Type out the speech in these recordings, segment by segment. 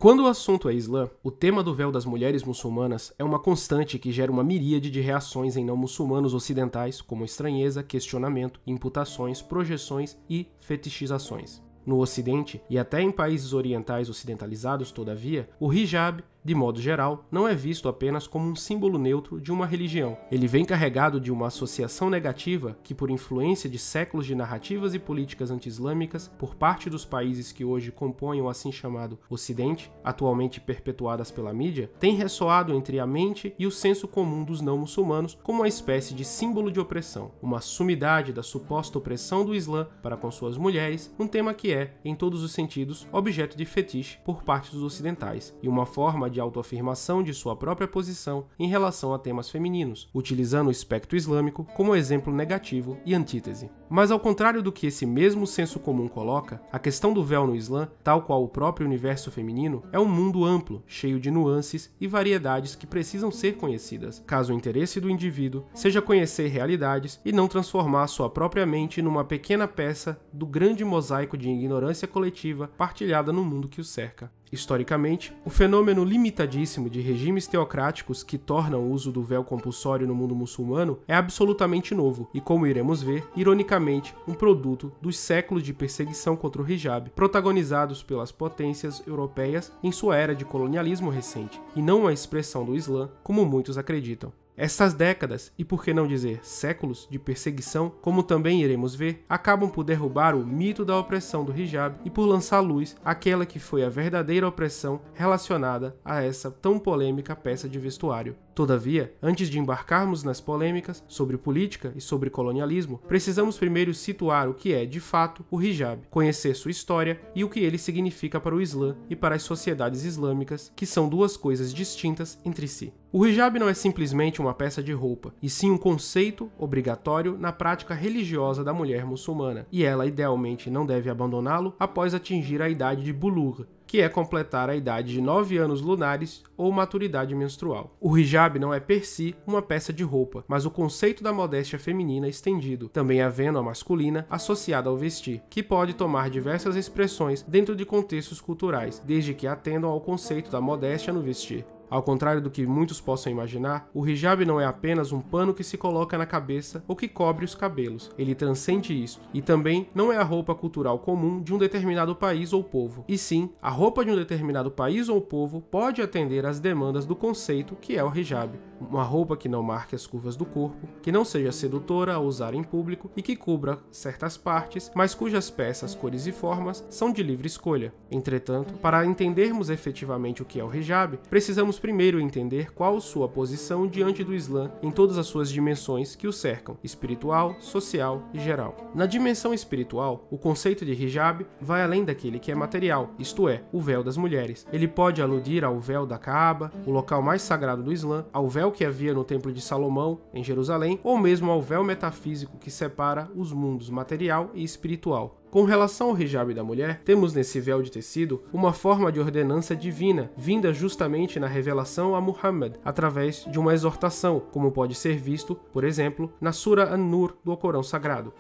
Quando o assunto é Islã, o tema do véu das mulheres muçulmanas é uma constante que gera uma miríade de reações em não muçulmanos ocidentais, como estranheza, questionamento, imputações, projeções e fetichizações. No Ocidente, e até em países orientais ocidentalizados, todavia, o hijab, de modo geral, não é visto apenas como um símbolo neutro de uma religião. Ele vem carregado de uma associação negativa que, por influência de séculos de narrativas e políticas anti-islâmicas por parte dos países que hoje compõem o assim chamado Ocidente, atualmente perpetuadas pela mídia, tem ressoado entre a mente e o senso comum dos não-muçulmanos como uma espécie de símbolo de opressão, uma sumidade da suposta opressão do Islã para com suas mulheres, um tema que é, em todos os sentidos, objeto de fetiche por parte dos ocidentais, e uma forma de autoafirmação de sua própria posição em relação a temas femininos, utilizando o espectro islâmico como exemplo negativo e antítese. Mas ao contrário do que esse mesmo senso comum coloca, a questão do véu no Islã, tal qual o próprio universo feminino, é um mundo amplo, cheio de nuances e variedades que precisam ser conhecidas, caso o interesse do indivíduo seja conhecer realidades e não transformar sua própria mente numa pequena peça do grande mosaico de ignorância coletiva partilhada no mundo que o cerca. Historicamente, o fenômeno limitadíssimo de regimes teocráticos que tornam o uso do véu compulsório no mundo muçulmano é absolutamente novo e, como iremos ver, ironicamente, um produto dos séculos de perseguição contra o hijab, protagonizados pelas potências europeias em sua era de colonialismo recente, e não uma expressão do Islã, como muitos acreditam. Estas décadas, e por que não dizer séculos, de perseguição, como também iremos ver, acabam por derrubar o mito da opressão do hijab e por lançar à luz aquela que foi a verdadeira opressão relacionada a essa tão polêmica peça de vestuário. Todavia, antes de embarcarmos nas polêmicas sobre política e sobre colonialismo, precisamos primeiro situar o que é, de fato, o hijab, conhecer sua história e o que ele significa para o Islã e para as sociedades islâmicas, que são duas coisas distintas entre si. O hijab não é simplesmente uma peça de roupa, e sim um conceito obrigatório na prática religiosa da mulher muçulmana, e ela idealmente não deve abandoná-lo após atingir a idade de bulugh, que é completar a idade de 9 anos lunares ou maturidade menstrual. O hijab não é per si uma peça de roupa, mas o conceito da modéstia feminina estendido, também havendo a masculina associada ao vestir, que pode tomar diversas expressões dentro de contextos culturais, desde que atendam ao conceito da modéstia no vestir. Ao contrário do que muitos possam imaginar, o hijab não é apenas um pano que se coloca na cabeça ou que cobre os cabelos. Ele transcende isso. E também não é a roupa cultural comum de um determinado país ou povo. E sim, a roupa de um determinado país ou povo pode atender às demandas do conceito que é o hijab. Uma roupa que não marque as curvas do corpo, que não seja sedutora ao usar em público e que cubra certas partes, mas cujas peças, cores e formas são de livre escolha. Entretanto, para entendermos efetivamente o que é o hijab, precisamos primeiro entender qual sua posição diante do Islã em todas as suas dimensões que o cercam, espiritual, social e geral. Na dimensão espiritual, o conceito de hijab vai além daquele que é material, isto é, o véu das mulheres. Ele pode aludir ao véu da Kaaba, o local mais sagrado do Islã, ao véu que havia no Templo de Salomão, em Jerusalém, ou mesmo ao véu metafísico que separa os mundos material e espiritual. Com relação ao hijab da mulher, temos nesse véu de tecido uma forma de ordenança divina, vinda justamente na revelação a Muhammad, através de uma exortação, como pode ser visto, por exemplo, na Sura An-Nur do Alcorão Sagrado.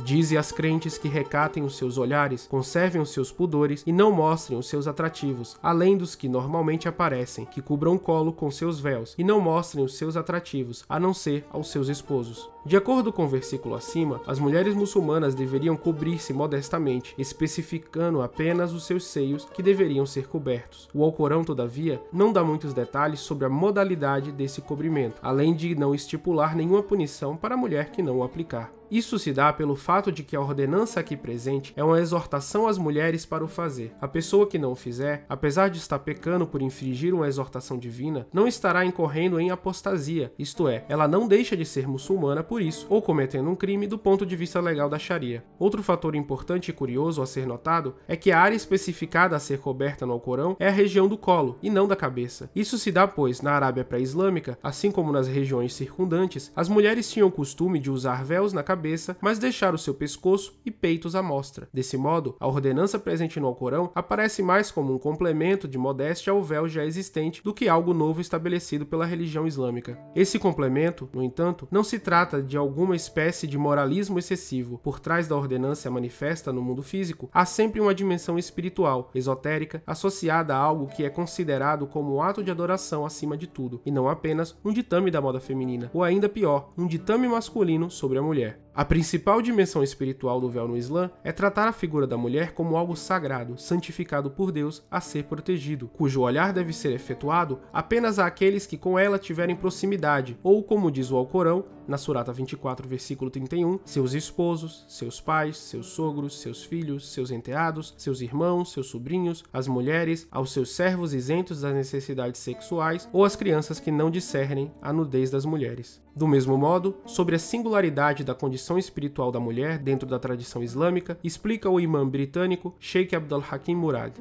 Dize às crentes que recatem os seus olhares, conservem os seus pudores e não mostrem os seus atrativos, além dos que normalmente aparecem, que cubram o colo com seus véus, e não mostrem os seus atrativos, a não ser aos seus esposos. De acordo com o versículo acima, as mulheres muçulmanas deveriam cobrir-se modestamente, especificando apenas os seus seios que deveriam ser cobertos. O Alcorão, todavia, não dá muitos detalhes sobre a modalidade desse cobrimento, além de não estipular nenhuma punição para a mulher que não o aplicar. Isso se dá pelo fato de que a ordenança aqui presente é uma exortação às mulheres para o fazer. A pessoa que não o fizer, apesar de estar pecando por infringir uma exortação divina, não estará incorrendo em apostasia, isto é, ela não deixa de ser muçulmana por isso, ou cometendo um crime do ponto de vista legal da Sharia. Outro fator importante e curioso a ser notado é que a área especificada a ser coberta no Alcorão é a região do colo, e não da cabeça. Isso se dá pois, na Arábia pré-islâmica, assim como nas regiões circundantes, as mulheres tinham o costume de usar véus na cabeça, mas deixar o seu pescoço e peitos à mostra. Desse modo, a ordenança presente no Alcorão aparece mais como um complemento de modéstia ao véu já existente do que algo novo estabelecido pela religião islâmica. Esse complemento, no entanto, não se trata de alguma espécie de moralismo excessivo por trás da ordenância manifesta no mundo físico, há sempre uma dimensão espiritual, esotérica, associada a algo que é considerado como um ato de adoração acima de tudo, e não apenas um ditame da moda feminina, ou ainda pior, um ditame masculino sobre a mulher. A principal dimensão espiritual do véu no Islã é tratar a figura da mulher como algo sagrado, santificado por Deus, a ser protegido, cujo olhar deve ser efetuado apenas àqueles que com ela tiverem proximidade, ou como diz o Alcorão, na Surata 24, versículo 31, seus esposos, seus pais, seus sogros, seus filhos, seus enteados, seus irmãos, seus sobrinhos, as mulheres, aos seus servos isentos das necessidades sexuais ou as crianças que não discernem a nudez das mulheres. Do mesmo modo, sobre a singularidade da condição espiritual da mulher dentro da tradição islâmica, explica o imã britânico Sheikh Abdul Hakim Murad.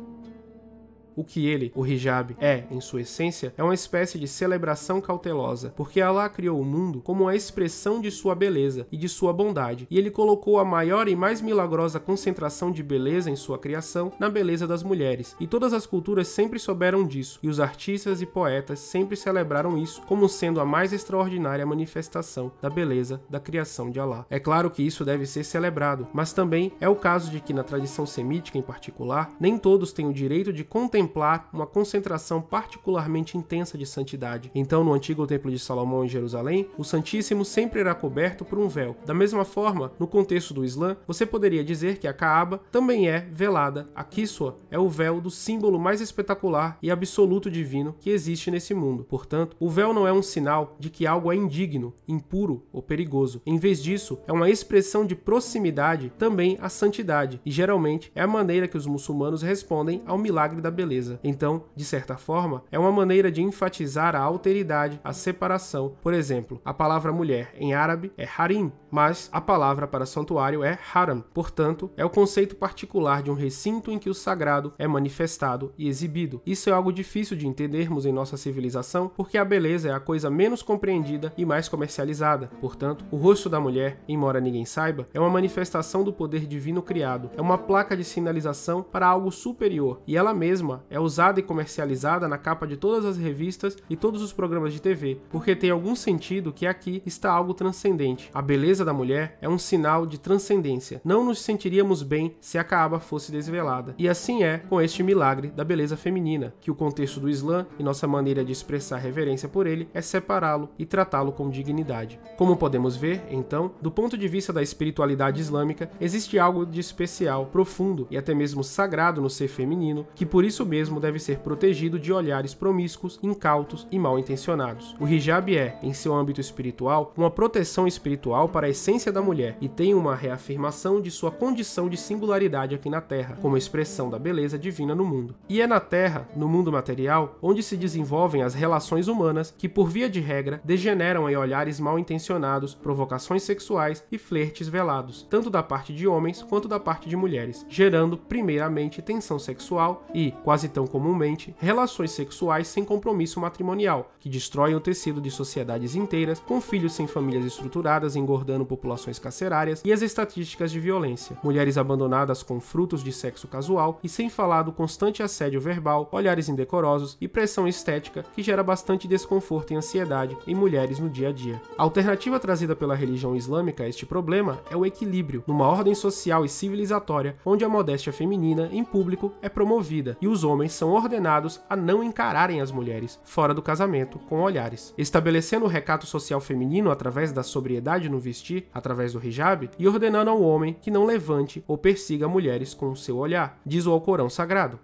O que ele, o hijab, é, em sua essência, é uma espécie de celebração cautelosa, porque Allah criou o mundo como uma expressão de sua beleza e de sua bondade, e ele colocou a maior e mais milagrosa concentração de beleza em sua criação na beleza das mulheres, e todas as culturas sempre souberam disso, e os artistas e poetas sempre celebraram isso como sendo a mais extraordinária manifestação da beleza da criação de Allah. É claro que isso deve ser celebrado, mas também é o caso de que na tradição semítica em particular, nem todos têm o direito de contemplar uma concentração particularmente intensa de santidade. Então, no antigo Templo de Salomão em Jerusalém, o Santíssimo sempre era coberto por um véu. Da mesma forma, no contexto do Islã, você poderia dizer que a Kaaba também é velada. A Kiswa é o véu do símbolo mais espetacular e absoluto divino que existe nesse mundo. Portanto, o véu não é um sinal de que algo é indigno, impuro ou perigoso. Em vez disso, é uma expressão de proximidade também à santidade, e geralmente é a maneira que os muçulmanos respondem ao milagre da beleza. Então, de certa forma, é uma maneira de enfatizar a alteridade, a separação. Por exemplo, a palavra mulher em árabe é harim, mas a palavra para santuário é haram. Portanto, é o conceito particular de um recinto em que o sagrado é manifestado e exibido. Isso é algo difícil de entendermos em nossa civilização, porque a beleza é a coisa menos compreendida e mais comercializada. Portanto, o rosto da mulher, embora ninguém saiba, é uma manifestação do poder divino criado. É uma placa de sinalização para algo superior, e ela mesma é usada e comercializada na capa de todas as revistas e todos os programas de TV, porque tem algum sentido que aqui está algo transcendente. A beleza da mulher é um sinal de transcendência. Não nos sentiríamos bem se a Kaaba fosse desvelada. E assim é com este milagre da beleza feminina, que o contexto do Islã e nossa maneira de expressar reverência por ele é separá-lo e tratá-lo com dignidade. Como podemos ver, então, do ponto de vista da espiritualidade islâmica, existe algo de especial, profundo e até mesmo sagrado no ser feminino, que por isso mesmo deve ser protegido de olhares promíscuos, incautos e mal intencionados. O hijab é, em seu âmbito espiritual, uma proteção espiritual para a essência da mulher e tem uma reafirmação de sua condição de singularidade aqui na Terra, como expressão da beleza divina no mundo. E é na Terra, no mundo material, onde se desenvolvem as relações humanas que, por via de regra, degeneram em olhares mal intencionados, provocações sexuais e flertes velados, tanto da parte de homens quanto da parte de mulheres, gerando, primeiramente, tensão sexual e, quase tão comumente, relações sexuais sem compromisso matrimonial, que destroem o tecido de sociedades inteiras, com filhos sem famílias estruturadas engordando populações carcerárias e as estatísticas de violência, mulheres abandonadas com frutos de sexo casual e sem falar do constante assédio verbal, olhares indecorosos e pressão estética que gera bastante desconforto e ansiedade em mulheres no dia a dia. A alternativa trazida pela religião islâmica a este problema é o equilíbrio, numa ordem social e civilizatória onde a modéstia feminina em público é promovida e os homens são ordenados a não encararem as mulheres fora do casamento com olhares, estabelecendo o recato social feminino através da sobriedade no vestir, através do hijab, e ordenando ao homem que não levante ou persiga mulheres com o seu olhar, diz o Alcorão Sagrado.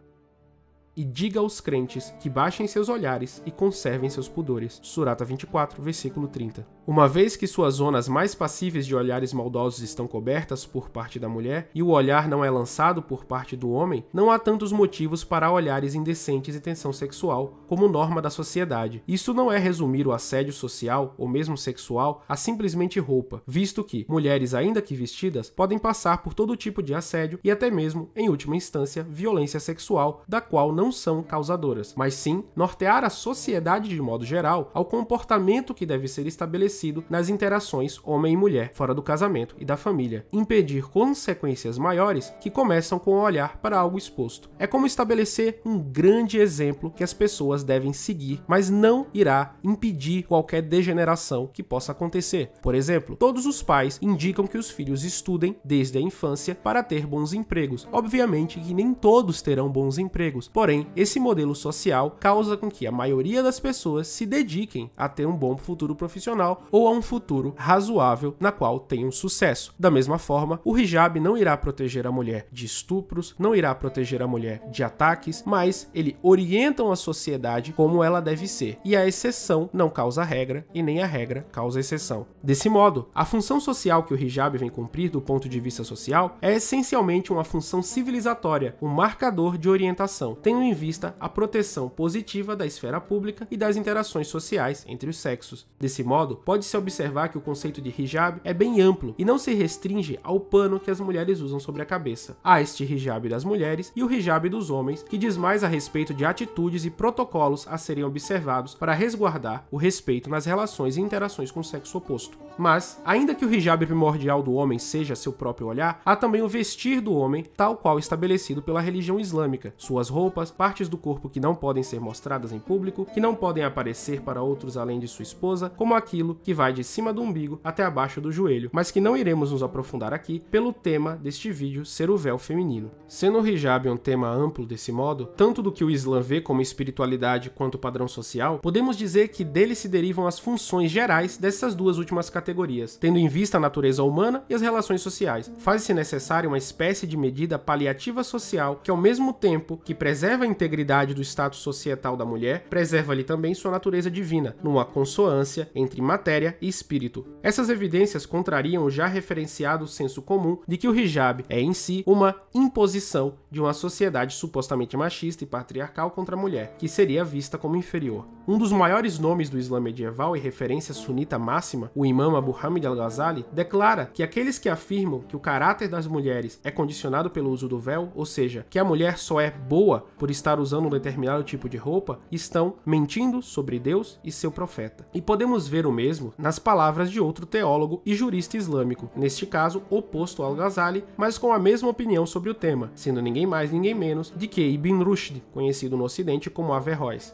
E diga aos crentes que baixem seus olhares e conservem seus pudores. Surata 24, versículo 30. Uma vez que suas zonas mais passíveis de olhares maldosos estão cobertas por parte da mulher e o olhar não é lançado por parte do homem, não há tantos motivos para olhares indecentes e tensão sexual como norma da sociedade. Isso não é resumir o assédio social ou mesmo sexual a simplesmente roupa, visto que mulheres, ainda que vestidas, podem passar por todo tipo de assédio e até mesmo, em última instância, violência sexual, da qual não são causadoras, mas sim nortear a sociedade de modo geral ao comportamento que deve ser estabelecido estabelecido nas interações homem e mulher fora do casamento e da família, impedir consequências maiores que começam com o olhar para algo exposto. É como estabelecer um grande exemplo que as pessoas devem seguir, mas não irá impedir qualquer degeneração que possa acontecer. Por exemplo, todos os pais indicam que os filhos estudem desde a infância para ter bons empregos. Obviamente que nem todos terão bons empregos, porém, esse modelo social causa com que a maioria das pessoas se dediquem a ter um bom futuro profissional ou a um futuro razoável na qual tenham sucesso. Da mesma forma, o hijab não irá proteger a mulher de estupros, não irá proteger a mulher de ataques, mas ele orienta a sociedade como ela deve ser, e a exceção não causa regra e nem a regra causa exceção. Desse modo, a função social que o hijab vem cumprir do ponto de vista social é essencialmente uma função civilizatória, um marcador de orientação, tendo em vista a proteção positiva da esfera pública e das interações sociais entre os sexos. Desse modo, pode-se observar que o conceito de hijab é bem amplo e não se restringe ao pano que as mulheres usam sobre a cabeça. Há este hijab das mulheres e o hijab dos homens, que diz mais a respeito de atitudes e protocolos a serem observados para resguardar o respeito nas relações e interações com o sexo oposto. Mas, ainda que o hijab primordial do homem seja seu próprio olhar, há também o vestir do homem, tal qual estabelecido pela religião islâmica. Suas roupas, partes do corpo que não podem ser mostradas em público, que não podem aparecer para outros além de sua esposa, como aquilo que vai de cima do umbigo até abaixo do joelho, mas que não iremos nos aprofundar aqui pelo tema deste vídeo ser o véu feminino. Sendo o hijab um tema amplo desse modo, tanto do que o Islã vê como espiritualidade quanto padrão social, podemos dizer que dele se derivam as funções gerais dessas duas últimas categorias, tendo em vista a natureza humana e as relações sociais. Faz-se necessária uma espécie de medida paliativa social que, ao mesmo tempo que preserva a integridade do status societal da mulher, preserva-lhe também sua natureza divina, numa consoância entre matéria e espírito. Essas evidências contrariam o já referenciado senso comum de que o hijab é em si uma imposição de uma sociedade supostamente machista e patriarcal contra a mulher, que seria vista como inferior. Um dos maiores nomes do Islã medieval e referência sunita máxima, o Imam Abu Hamid al-Ghazali, declara que aqueles que afirmam que o caráter das mulheres é condicionado pelo uso do véu, ou seja, que a mulher só é boa por estar usando um determinado tipo de roupa, estão mentindo sobre Deus e seu profeta. E podemos ver o mesmo nas palavras de outro teólogo e jurista islâmico, neste caso oposto ao Ghazali, mas com a mesma opinião sobre o tema, sendo ninguém mais ninguém menos de que Ibn Rushd, conhecido no ocidente como Averroes.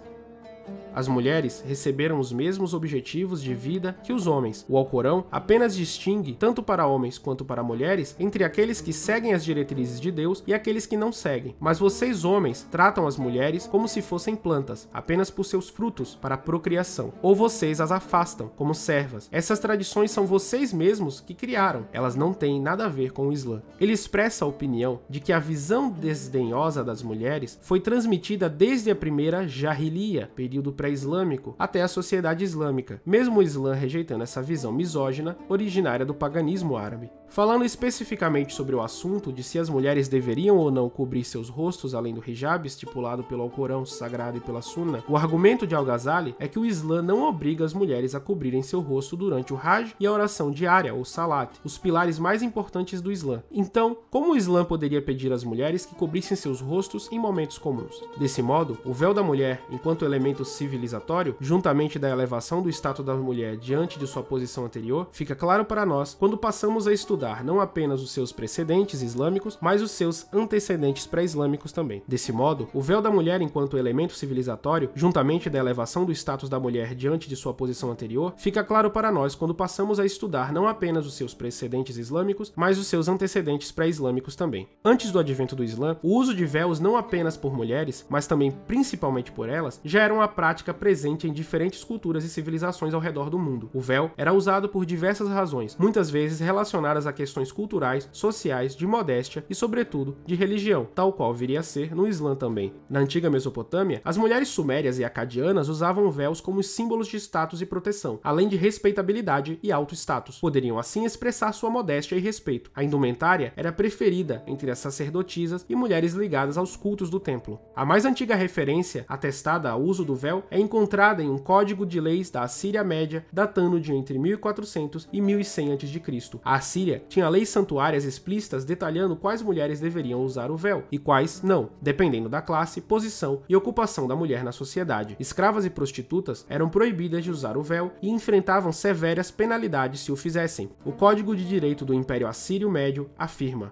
As mulheres receberam os mesmos objetivos de vida que os homens. O Alcorão apenas distingue, tanto para homens quanto para mulheres, entre aqueles que seguem as diretrizes de Deus e aqueles que não seguem. Mas vocês, homens, tratam as mulheres como se fossem plantas, apenas por seus frutos, para a procriação. Ou vocês as afastam, como servas. Essas tradições são vocês mesmos que criaram. Elas não têm nada a ver com o Islã. Ele expressa a opinião de que a visão desdenhosa das mulheres foi transmitida desde a primeira Jahiliya, período pré-islâmico, até a sociedade islâmica, mesmo o Islã rejeitando essa visão misógina originária do paganismo árabe. Falando especificamente sobre o assunto de se as mulheres deveriam ou não cobrir seus rostos além do hijab estipulado pelo Alcorão sagrado e pela Sunna, o argumento de Al-Ghazali é que o Islã não obriga as mulheres a cobrirem seu rosto durante o Hajj e a oração diária, ou Salat, os pilares mais importantes do Islã. Então, como o Islã poderia pedir às mulheres que cobrissem seus rostos em momentos comuns? Desse modo, o véu da mulher, enquanto elemento civilizatório, juntamente da elevação do status da mulher diante de sua posição anterior, fica claro para nós quando passamos a estudar não apenas os seus precedentes islâmicos, mas os seus antecedentes pré-islâmicos também. Desse modo, o véu da mulher enquanto elemento civilizatório, juntamente da elevação do status da mulher diante de sua posição anterior, fica claro para nós quando passamos a estudar não apenas os seus precedentes islâmicos, mas os seus antecedentes pré-islâmicos também. Antes do advento do Islã, o uso de véus não apenas por mulheres, mas também principalmente por elas, já era uma prática presente em diferentes culturas e civilizações ao redor do mundo. O véu era usado por diversas razões, muitas vezes relacionadas a questões culturais, sociais, de modéstia e, sobretudo, de religião, tal qual viria a ser no Islã também. Na antiga Mesopotâmia, as mulheres sumérias e acadianas usavam véus como símbolos de status e proteção, além de respeitabilidade e alto status. Poderiam assim expressar sua modéstia e respeito. A indumentária era preferida entre as sacerdotisas e mulheres ligadas aos cultos do templo. A mais antiga referência atestada ao uso do véu é encontrada em um código de leis da Assíria Média, datando de entre 1400 e 1100 a.C. A Assíria Sharia tinha leis santuárias explícitas detalhando quais mulheres deveriam usar o véu e quais não, dependendo da classe, posição e ocupação da mulher na sociedade. Escravas e prostitutas eram proibidas de usar o véu e enfrentavam severas penalidades se o fizessem. O Código de Direito do Império Assírio Médio afirma: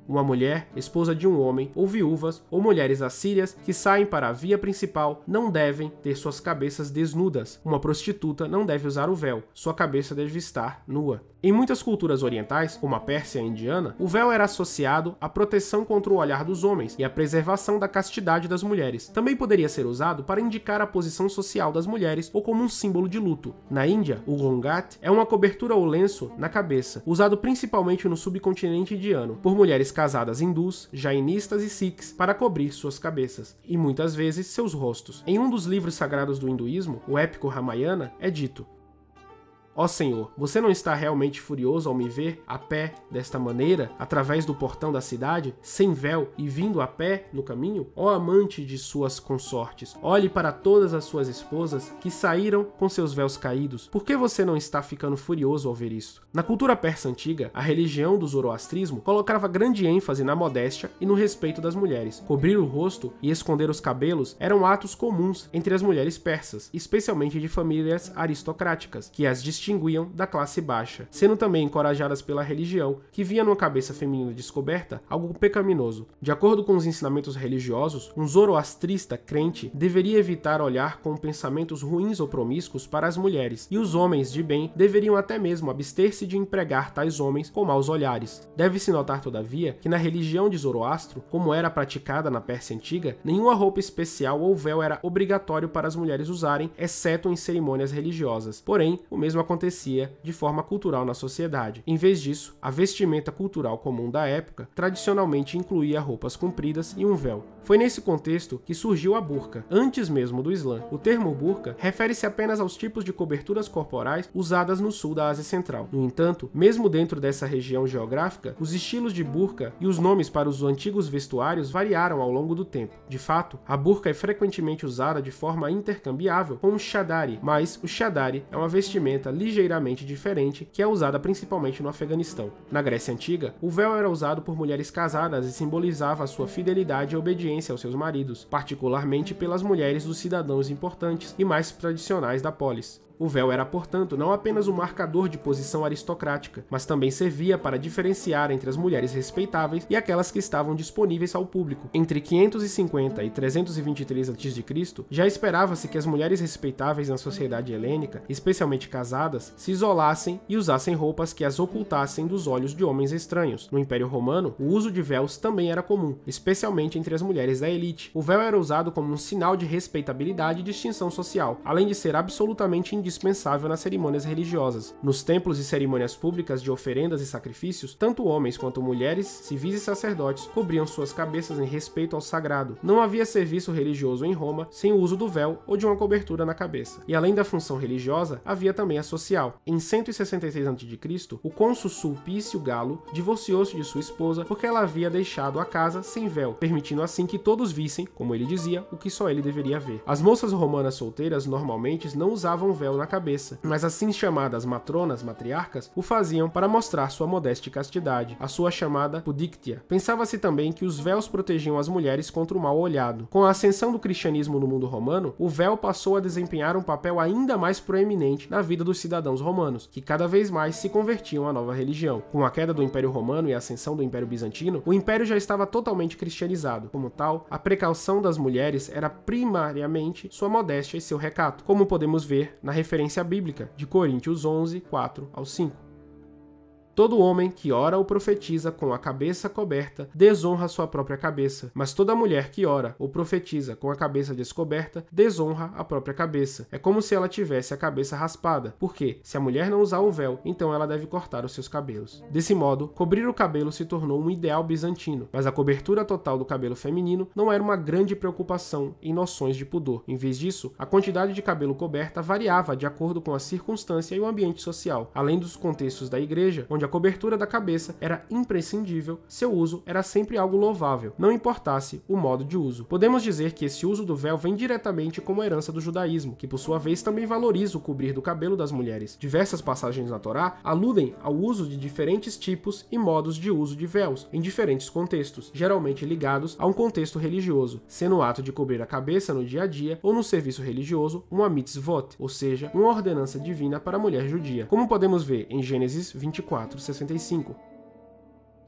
uma mulher, esposa de um homem, ou viúvas, ou mulheres assírias que saem para a via principal não devem ter suas cabeças desnudas. Uma prostituta não deve usar o véu, sua cabeça deve estar nua. Em muitas culturas orientais, como a Pérsia e a indiana, o véu era associado à proteção contra o olhar dos homens e à preservação da castidade das mulheres. Também poderia ser usado para indicar a posição social das mulheres ou como um símbolo de luto. Na Índia, o ghungat é uma cobertura ou lenço na cabeça, usado principalmente no subcontinente indiano, por mulheres casadas hindus, jainistas e sikhs para cobrir suas cabeças, e muitas vezes seus rostos. Em um dos livros sagrados do hinduísmo, o épico Ramayana, é dito: ó Senhor, você não está realmente furioso ao me ver a pé desta maneira, através do portão da cidade, sem véu e vindo a pé no caminho? Ó amante de suas consortes, olhe para todas as suas esposas que saíram com seus véus caídos. Por que você não está ficando furioso ao ver isso? Na cultura persa antiga, a religião do zoroastrismo colocava grande ênfase na modéstia e no respeito das mulheres. Cobrir o rosto e esconder os cabelos eram atos comuns entre as mulheres persas, especialmente de famílias aristocráticas, que as distinguiam da classe baixa, sendo também encorajadas pela religião, que via numa cabeça feminina descoberta algo pecaminoso. De acordo com os ensinamentos religiosos, um zoroastrista crente deveria evitar olhar com pensamentos ruins ou promíscuos para as mulheres, e os homens de bem deveriam até mesmo abster-se de empregar tais homens com maus olhares. Deve-se notar, todavia, que na religião de Zoroastro, como era praticada na Pérsia Antiga, nenhuma roupa especial ou véu era obrigatório para as mulheres usarem, exceto em cerimônias religiosas. Porém, o mesmo acontecia de forma cultural na sociedade. Em vez disso, a vestimenta cultural comum da época tradicionalmente incluía roupas compridas e um véu. Foi nesse contexto que surgiu a burca, antes mesmo do Islã. O termo burca refere-se apenas aos tipos de coberturas corporais usadas no sul da Ásia Central. No entanto, mesmo dentro dessa região geográfica, os estilos de burca e os nomes para os antigos vestuários variaram ao longo do tempo. De fato, a burca é frequentemente usada de forma intercambiável com o shadari, mas o shadari é uma vestimenta ligeiramente diferente que é usada principalmente no Afeganistão. Na Grécia Antiga, o véu era usado por mulheres casadas e simbolizava a sua fidelidade e obediência aos seus maridos, particularmente pelas mulheres dos cidadãos importantes e mais tradicionais da polis. O véu era, portanto, não apenas um marcador de posição aristocrática, mas também servia para diferenciar entre as mulheres respeitáveis e aquelas que estavam disponíveis ao público. Entre 550 e 323 a.C., já esperava-se que as mulheres respeitáveis na sociedade helênica, especialmente casadas, se isolassem e usassem roupas que as ocultassem dos olhos de homens estranhos. No Império Romano, o uso de véus também era comum, especialmente entre as mulheres da elite. O véu era usado como um sinal de respeitabilidade e distinção social, além de ser absolutamente indispensável nas cerimônias religiosas. Nos templos e cerimônias públicas de oferendas e sacrifícios, tanto homens quanto mulheres, civis e sacerdotes cobriam suas cabeças em respeito ao sagrado. Não havia serviço religioso em Roma sem o uso do véu ou de uma cobertura na cabeça. E além da função religiosa, havia também a social. Em 166 a.C., o cônsul Sulpício Galo divorciou-se de sua esposa porque ela havia deixado a casa sem véu, permitindo assim que todos vissem, como ele dizia, o que só ele deveria ver. As moças romanas solteiras normalmente não usavam véu na cabeça, mas assim chamadas matronas, matriarcas, o faziam para mostrar sua modéstia e castidade, a sua chamada pudictia. Pensava-se também que os véus protegiam as mulheres contra o mal olhado. Com a ascensão do cristianismo no mundo romano, o véu passou a desempenhar um papel ainda mais proeminente na vida dos cidadãos romanos, que cada vez mais se convertiam à nova religião. Com a queda do Império Romano e a ascensão do Império Bizantino, o Império já estava totalmente cristianizado. Como tal, a precaução das mulheres era primariamente sua modéstia e seu recato, como podemos ver na referência bíblica de Coríntios 11, 4 ao 5. Todo homem que ora ou profetiza com a cabeça coberta desonra sua própria cabeça, mas toda mulher que ora ou profetiza com a cabeça descoberta desonra a própria cabeça. É como se ela tivesse a cabeça raspada, porque, se a mulher não usar o véu, então ela deve cortar os seus cabelos. Desse modo, cobrir o cabelo se tornou um ideal bizantino, mas a cobertura total do cabelo feminino não era uma grande preocupação em noções de pudor. Em vez disso, a quantidade de cabelo coberta variava de acordo com a circunstância e o ambiente social, além dos contextos da igreja, onde onde a cobertura da cabeça era imprescindível, seu uso era sempre algo louvável, não importasse o modo de uso. Podemos dizer que esse uso do véu vem diretamente como herança do judaísmo, que por sua vez também valoriza o cobrir do cabelo das mulheres. Diversas passagens na Torá aludem ao uso de diferentes tipos e modos de uso de véus, em diferentes contextos, geralmente ligados a um contexto religioso, sendo o ato de cobrir a cabeça no dia a dia ou no serviço religioso uma mitzvot, ou seja, uma ordenança divina para a mulher judia, como podemos ver em Gênesis 24:65.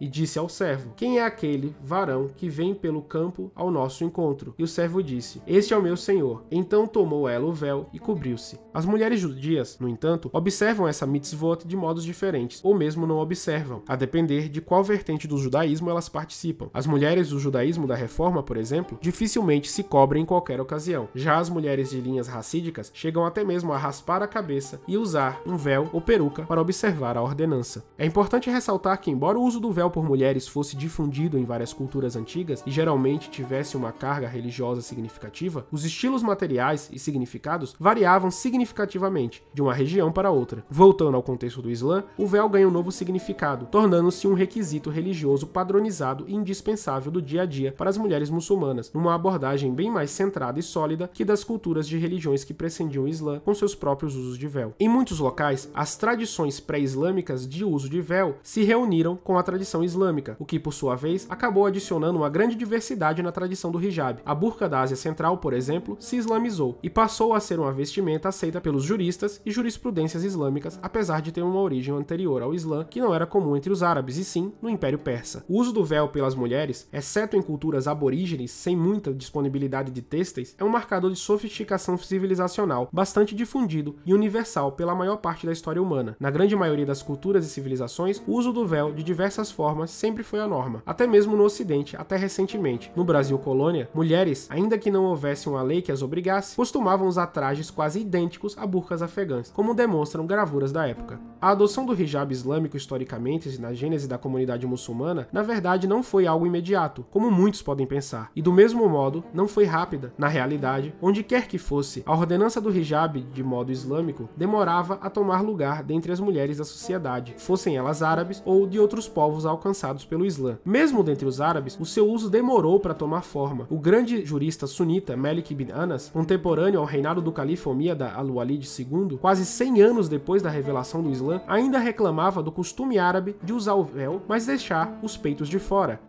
E disse ao servo: quem é aquele varão que vem pelo campo ao nosso encontro? E o servo disse: este é o meu senhor. Então tomou ela o véu e cobriu-se. As mulheres judias, no entanto, observam essa mitzvot de modos diferentes, ou mesmo não observam, a depender de qual vertente do judaísmo elas participam. As mulheres do judaísmo da Reforma, por exemplo, dificilmente se cobrem em qualquer ocasião. Já as mulheres de linhas racídicas chegam até mesmo a raspar a cabeça e usar um véu ou peruca para observar a ordenança. É importante ressaltar que, embora o uso do véu por mulheres fosse difundido em várias culturas antigas e geralmente tivesse uma carga religiosa significativa, os estilos materiais e significados variavam significativamente de uma região para outra. Voltando ao contexto do Islã, o véu ganha um novo significado, tornando-se um requisito religioso padronizado e indispensável do dia a dia para as mulheres muçulmanas, numa abordagem bem mais centrada e sólida que das culturas de religiões que precediam o Islã com seus próprios usos de véu. Em muitos locais, as tradições pré-islâmicas de uso de véu se reuniram com a tradição islâmica, o que, por sua vez, acabou adicionando uma grande diversidade na tradição do hijab. A burca da Ásia Central, por exemplo, se islamizou e passou a ser uma vestimenta aceita pelos juristas e jurisprudências islâmicas, apesar de ter uma origem anterior ao Islã, que não era comum entre os árabes, e sim no Império Persa. O uso do véu pelas mulheres, exceto em culturas aborígenes sem muita disponibilidade de têxteis, é um marcador de sofisticação civilizacional bastante difundido e universal pela maior parte da história humana. Na grande maioria das culturas e civilizações, o uso do véu de diversas formas sempre foi a norma, até mesmo no Ocidente, até recentemente. No Brasil colônia, mulheres, ainda que não houvesse uma lei que as obrigasse, costumavam usar trajes quase idênticos a burcas afegãs, como demonstram gravuras da época. A adoção do hijab islâmico historicamente na gênese da comunidade muçulmana, na verdade não foi algo imediato, como muitos podem pensar, e do mesmo modo, não foi rápida. Na realidade, onde quer que fosse, a ordenança do hijab de modo islâmico demorava a tomar lugar dentre as mulheres da sociedade, fossem elas árabes ou de outros povos alcançados pelo Islã. Mesmo dentre os árabes, o seu uso demorou para tomar forma. O grande jurista sunita Malik bin Anas, contemporâneo ao reinado do califa omíada Al-Walid II, quase 100 anos depois da revelação do Islã, ainda reclamava do costume árabe de usar o véu, mas deixar os peitos de fora.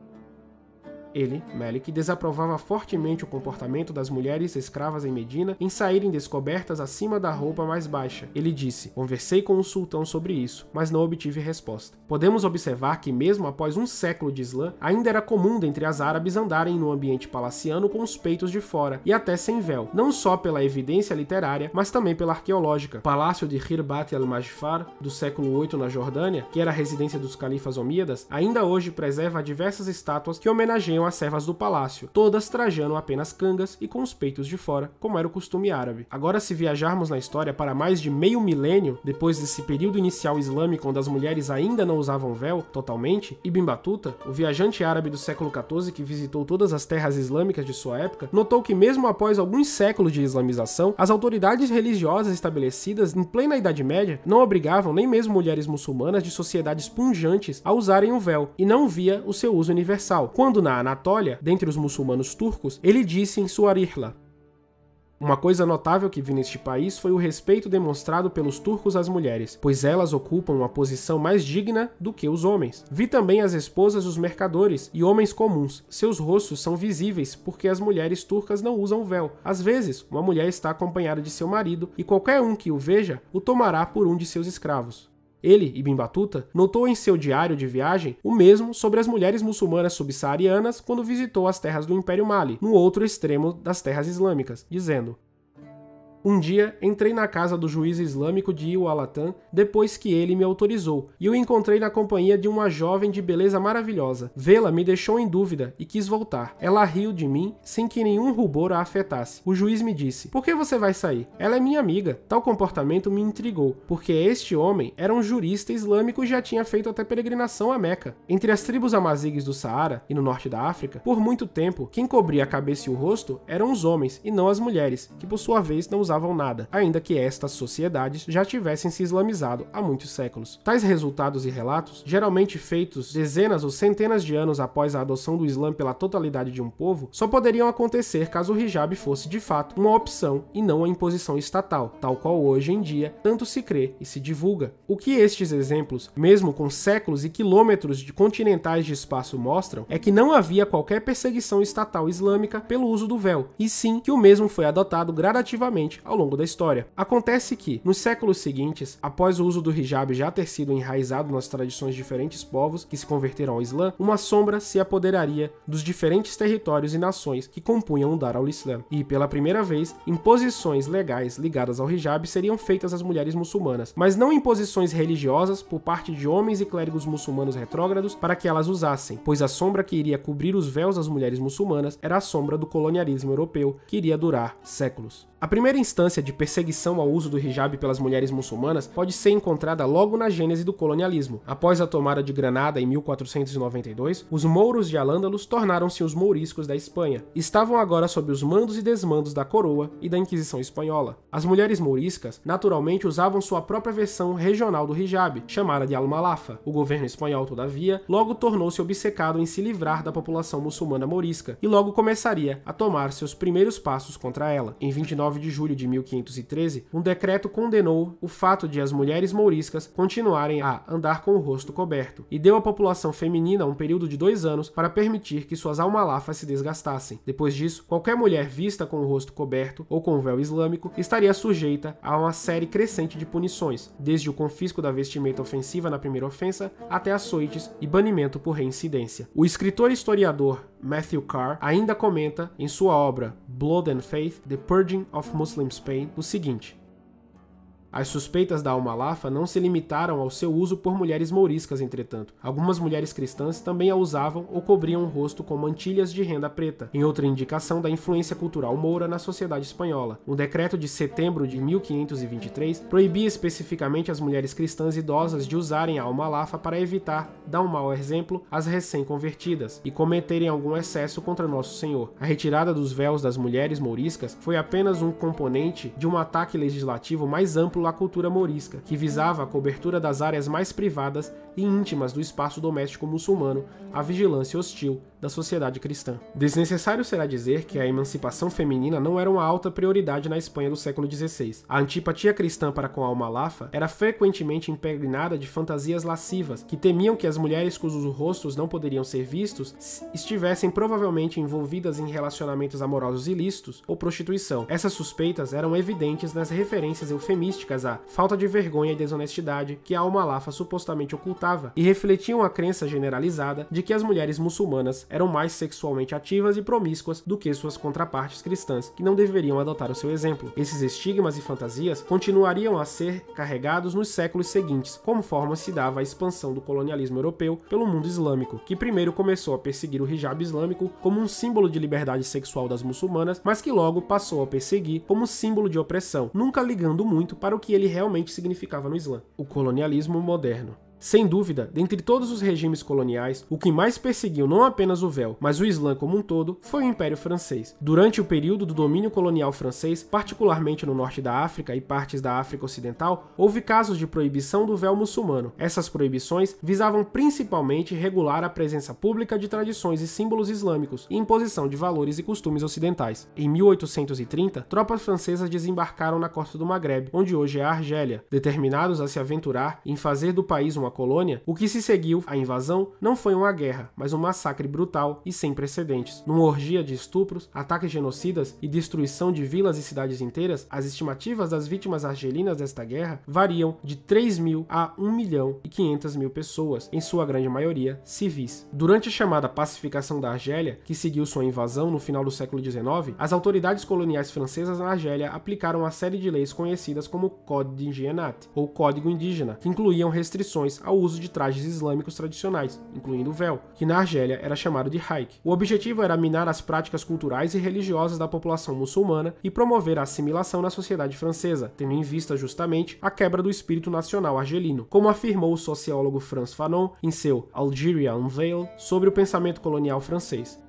Ele, Malik, desaprovava fortemente o comportamento das mulheres escravas em Medina em saírem descobertas acima da roupa mais baixa. Ele disse: conversei com o sultão sobre isso, mas não obtive resposta. Podemos observar que mesmo após um século de Islã, ainda era comum dentre as árabes andarem no ambiente palaciano com os peitos de fora, e até sem véu, não só pela evidência literária, mas também pela arqueológica. O palácio de Khirbat al-Majfar, do século VIII na Jordânia, que era a residência dos califas omíadas, ainda hoje preserva diversas estátuas que homenageiam as servas do palácio, todas trajando apenas cangas e com os peitos de fora, como era o costume árabe. Agora, se viajarmos na história para mais de meio milênio, depois desse período inicial islâmico onde as mulheres ainda não usavam véu totalmente, Ibn Battuta, o viajante árabe do século XIV que visitou todas as terras islâmicas de sua época, notou que mesmo após alguns séculos de islamização, as autoridades religiosas estabelecidas em plena Idade Média não obrigavam nem mesmo mulheres muçulmanas de sociedades punjantes a usarem o véu, e não via o seu uso universal, quando na Anatólia, dentre os muçulmanos turcos, ele disse em sua Rihla: uma coisa notável que vi neste país foi o respeito demonstrado pelos turcos às mulheres, pois elas ocupam uma posição mais digna do que os homens. Vi também as esposas dos mercadores e homens comuns. Seus rostos são visíveis porque as mulheres turcas não usam véu. Às vezes, uma mulher está acompanhada de seu marido e qualquer um que o veja o tomará por um de seus escravos. Ele, Ibn Battuta, notou em seu diário de viagem o mesmo sobre as mulheres muçulmanas subsaarianas quando visitou as terras do Império Mali, no outro extremo das terras islâmicas, dizendo: um dia, entrei na casa do juiz islâmico de Iwalatan depois que ele me autorizou, e o encontrei na companhia de uma jovem de beleza maravilhosa. Vê-la me deixou em dúvida e quis voltar. Ela riu de mim sem que nenhum rubor a afetasse. O juiz me disse: por que você vai sair? Ela é minha amiga. Tal comportamento me intrigou, porque este homem era um jurista islâmico e já tinha feito até peregrinação a Meca. Entre as tribos amazigues do Saara e no norte da África, por muito tempo, quem cobria a cabeça e o rosto eram os homens e não as mulheres, que por sua vez não usavam usavam nada, ainda que estas sociedades já tivessem se islamizado há muitos séculos. Tais resultados e relatos, geralmente feitos dezenas ou centenas de anos após a adoção do Islã pela totalidade de um povo, só poderiam acontecer caso o hijab fosse de fato uma opção e não a imposição estatal, tal qual hoje em dia tanto se crê e se divulga. O que estes exemplos, mesmo com séculos e quilômetros de continentais de espaço mostram, é que não havia qualquer perseguição estatal islâmica pelo uso do véu, e sim que o mesmo foi adotado gradativamente ao longo da história. Acontece que, nos séculos seguintes, após o uso do hijab já ter sido enraizado nas tradições de diferentes povos que se converteram ao Islã, uma sombra se apoderaria dos diferentes territórios e nações que compunham o Dar al-Islam, e, pela primeira vez, imposições legais ligadas ao hijab seriam feitas às mulheres muçulmanas, mas não imposições religiosas por parte de homens e clérigos muçulmanos retrógrados para que elas usassem, pois a sombra que iria cobrir os véus das mulheres muçulmanas era a sombra do colonialismo europeu, que iria durar séculos. A primeira instância de perseguição ao uso do hijab pelas mulheres muçulmanas pode ser encontrada logo na gênese do colonialismo. Após a tomada de Granada em 1492, os mouros de Al-Ândalus tornaram-se os mouriscos da Espanha. Estavam agora sob os mandos e desmandos da coroa e da Inquisição espanhola. As mulheres mouriscas, naturalmente, usavam sua própria versão regional do hijab, chamada de al-malafa. O governo espanhol, todavia, logo tornou-se obcecado em se livrar da população muçulmana mourisca e logo começaria a tomar seus primeiros passos contra ela. Em 29 de julho de 1513, um decreto condenou o fato de as mulheres mouriscas continuarem a andar com o rosto coberto e deu à população feminina um período de 2 anos para permitir que suas almalafas se desgastassem. Depois disso, qualquer mulher vista com o rosto coberto ou com o véu islâmico estaria sujeita a uma série crescente de punições, desde o confisco da vestimenta ofensiva na primeira ofensa até açoites e banimento por reincidência. O escritor e historiador Matthew Carr ainda comenta em sua obra Blood and Faith: The Purging of Muslim Spain o seguinte: as suspeitas da almalafa não se limitaram ao seu uso por mulheres mouriscas, entretanto. Algumas mulheres cristãs também a usavam ou cobriam o rosto com mantilhas de renda preta, em outra indicação da influência cultural moura na sociedade espanhola. Um decreto de setembro de 1523 proibia especificamente as mulheres cristãs idosas de usarem a almalafa para evitar dar um mau exemplo às recém-convertidas e cometerem algum excesso contra Nosso Senhor. A retirada dos véus das mulheres mouriscas foi apenas um componente de um ataque legislativo mais amplo à cultura mourisca, que visava a cobertura das áreas mais privadas e íntimas do espaço doméstico muçulmano, à vigilância hostil da sociedade cristã. Desnecessário será dizer que a emancipação feminina não era uma alta prioridade na Espanha do século XVI. A antipatia cristã para com a almalafa era frequentemente impregnada de fantasias lascivas, que temiam que as mulheres cujos rostos não poderiam ser vistos estivessem provavelmente envolvidas em relacionamentos amorosos ilícitos ou prostituição. Essas suspeitas eram evidentes nas referências eufemísticas à falta de vergonha e desonestidade que a almalafa supostamente ocultava, e refletiam a crença generalizada de que as mulheres muçulmanas eram mais sexualmente ativas e promíscuas do que suas contrapartes cristãs, que não deveriam adotar o seu exemplo. Esses estigmas e fantasias continuariam a ser carregados nos séculos seguintes, conforme se dava a expansão do colonialismo europeu pelo mundo islâmico, que primeiro começou a perseguir o hijab islâmico como um símbolo de liberdade sexual das muçulmanas, mas que logo passou a perseguir como símbolo de opressão, nunca ligando muito para o que ele realmente significava no Islã: o colonialismo moderno. Sem dúvida, dentre todos os regimes coloniais, o que mais perseguiu não apenas o véu, mas o Islã como um todo, foi o Império Francês. Durante o período do domínio colonial francês, particularmente no norte da África e partes da África Ocidental, houve casos de proibição do véu muçulmano. Essas proibições visavam principalmente regular a presença pública de tradições e símbolos islâmicos e imposição de valores e costumes ocidentais. Em 1830, tropas francesas desembarcaram na costa do Maghreb, onde hoje é a Argélia, determinados a se aventurar em fazer do país uma colônia. O que se seguiu à invasão não foi uma guerra, mas um massacre brutal e sem precedentes. Numa orgia de estupros, ataques genocidas e destruição de vilas e cidades inteiras, as estimativas das vítimas argelinas desta guerra variam de 3.000 a 1.500.000 pessoas, em sua grande maioria civis. Durante a chamada Pacificação da Argélia, que seguiu sua invasão no final do século XIX, as autoridades coloniais francesas na Argélia aplicaram uma série de leis conhecidas como Code d'Hygiène, ou Código Indígena, que incluíam restrições ao uso de trajes islâmicos tradicionais, incluindo o véu, que na Argélia era chamado de haik. O objetivo era minar as práticas culturais e religiosas da população muçulmana e promover a assimilação na sociedade francesa, tendo em vista justamente a quebra do espírito nacional argelino, como afirmou o sociólogo Frantz Fanon em seu Algeria Unveiled sobre o pensamento colonial francês.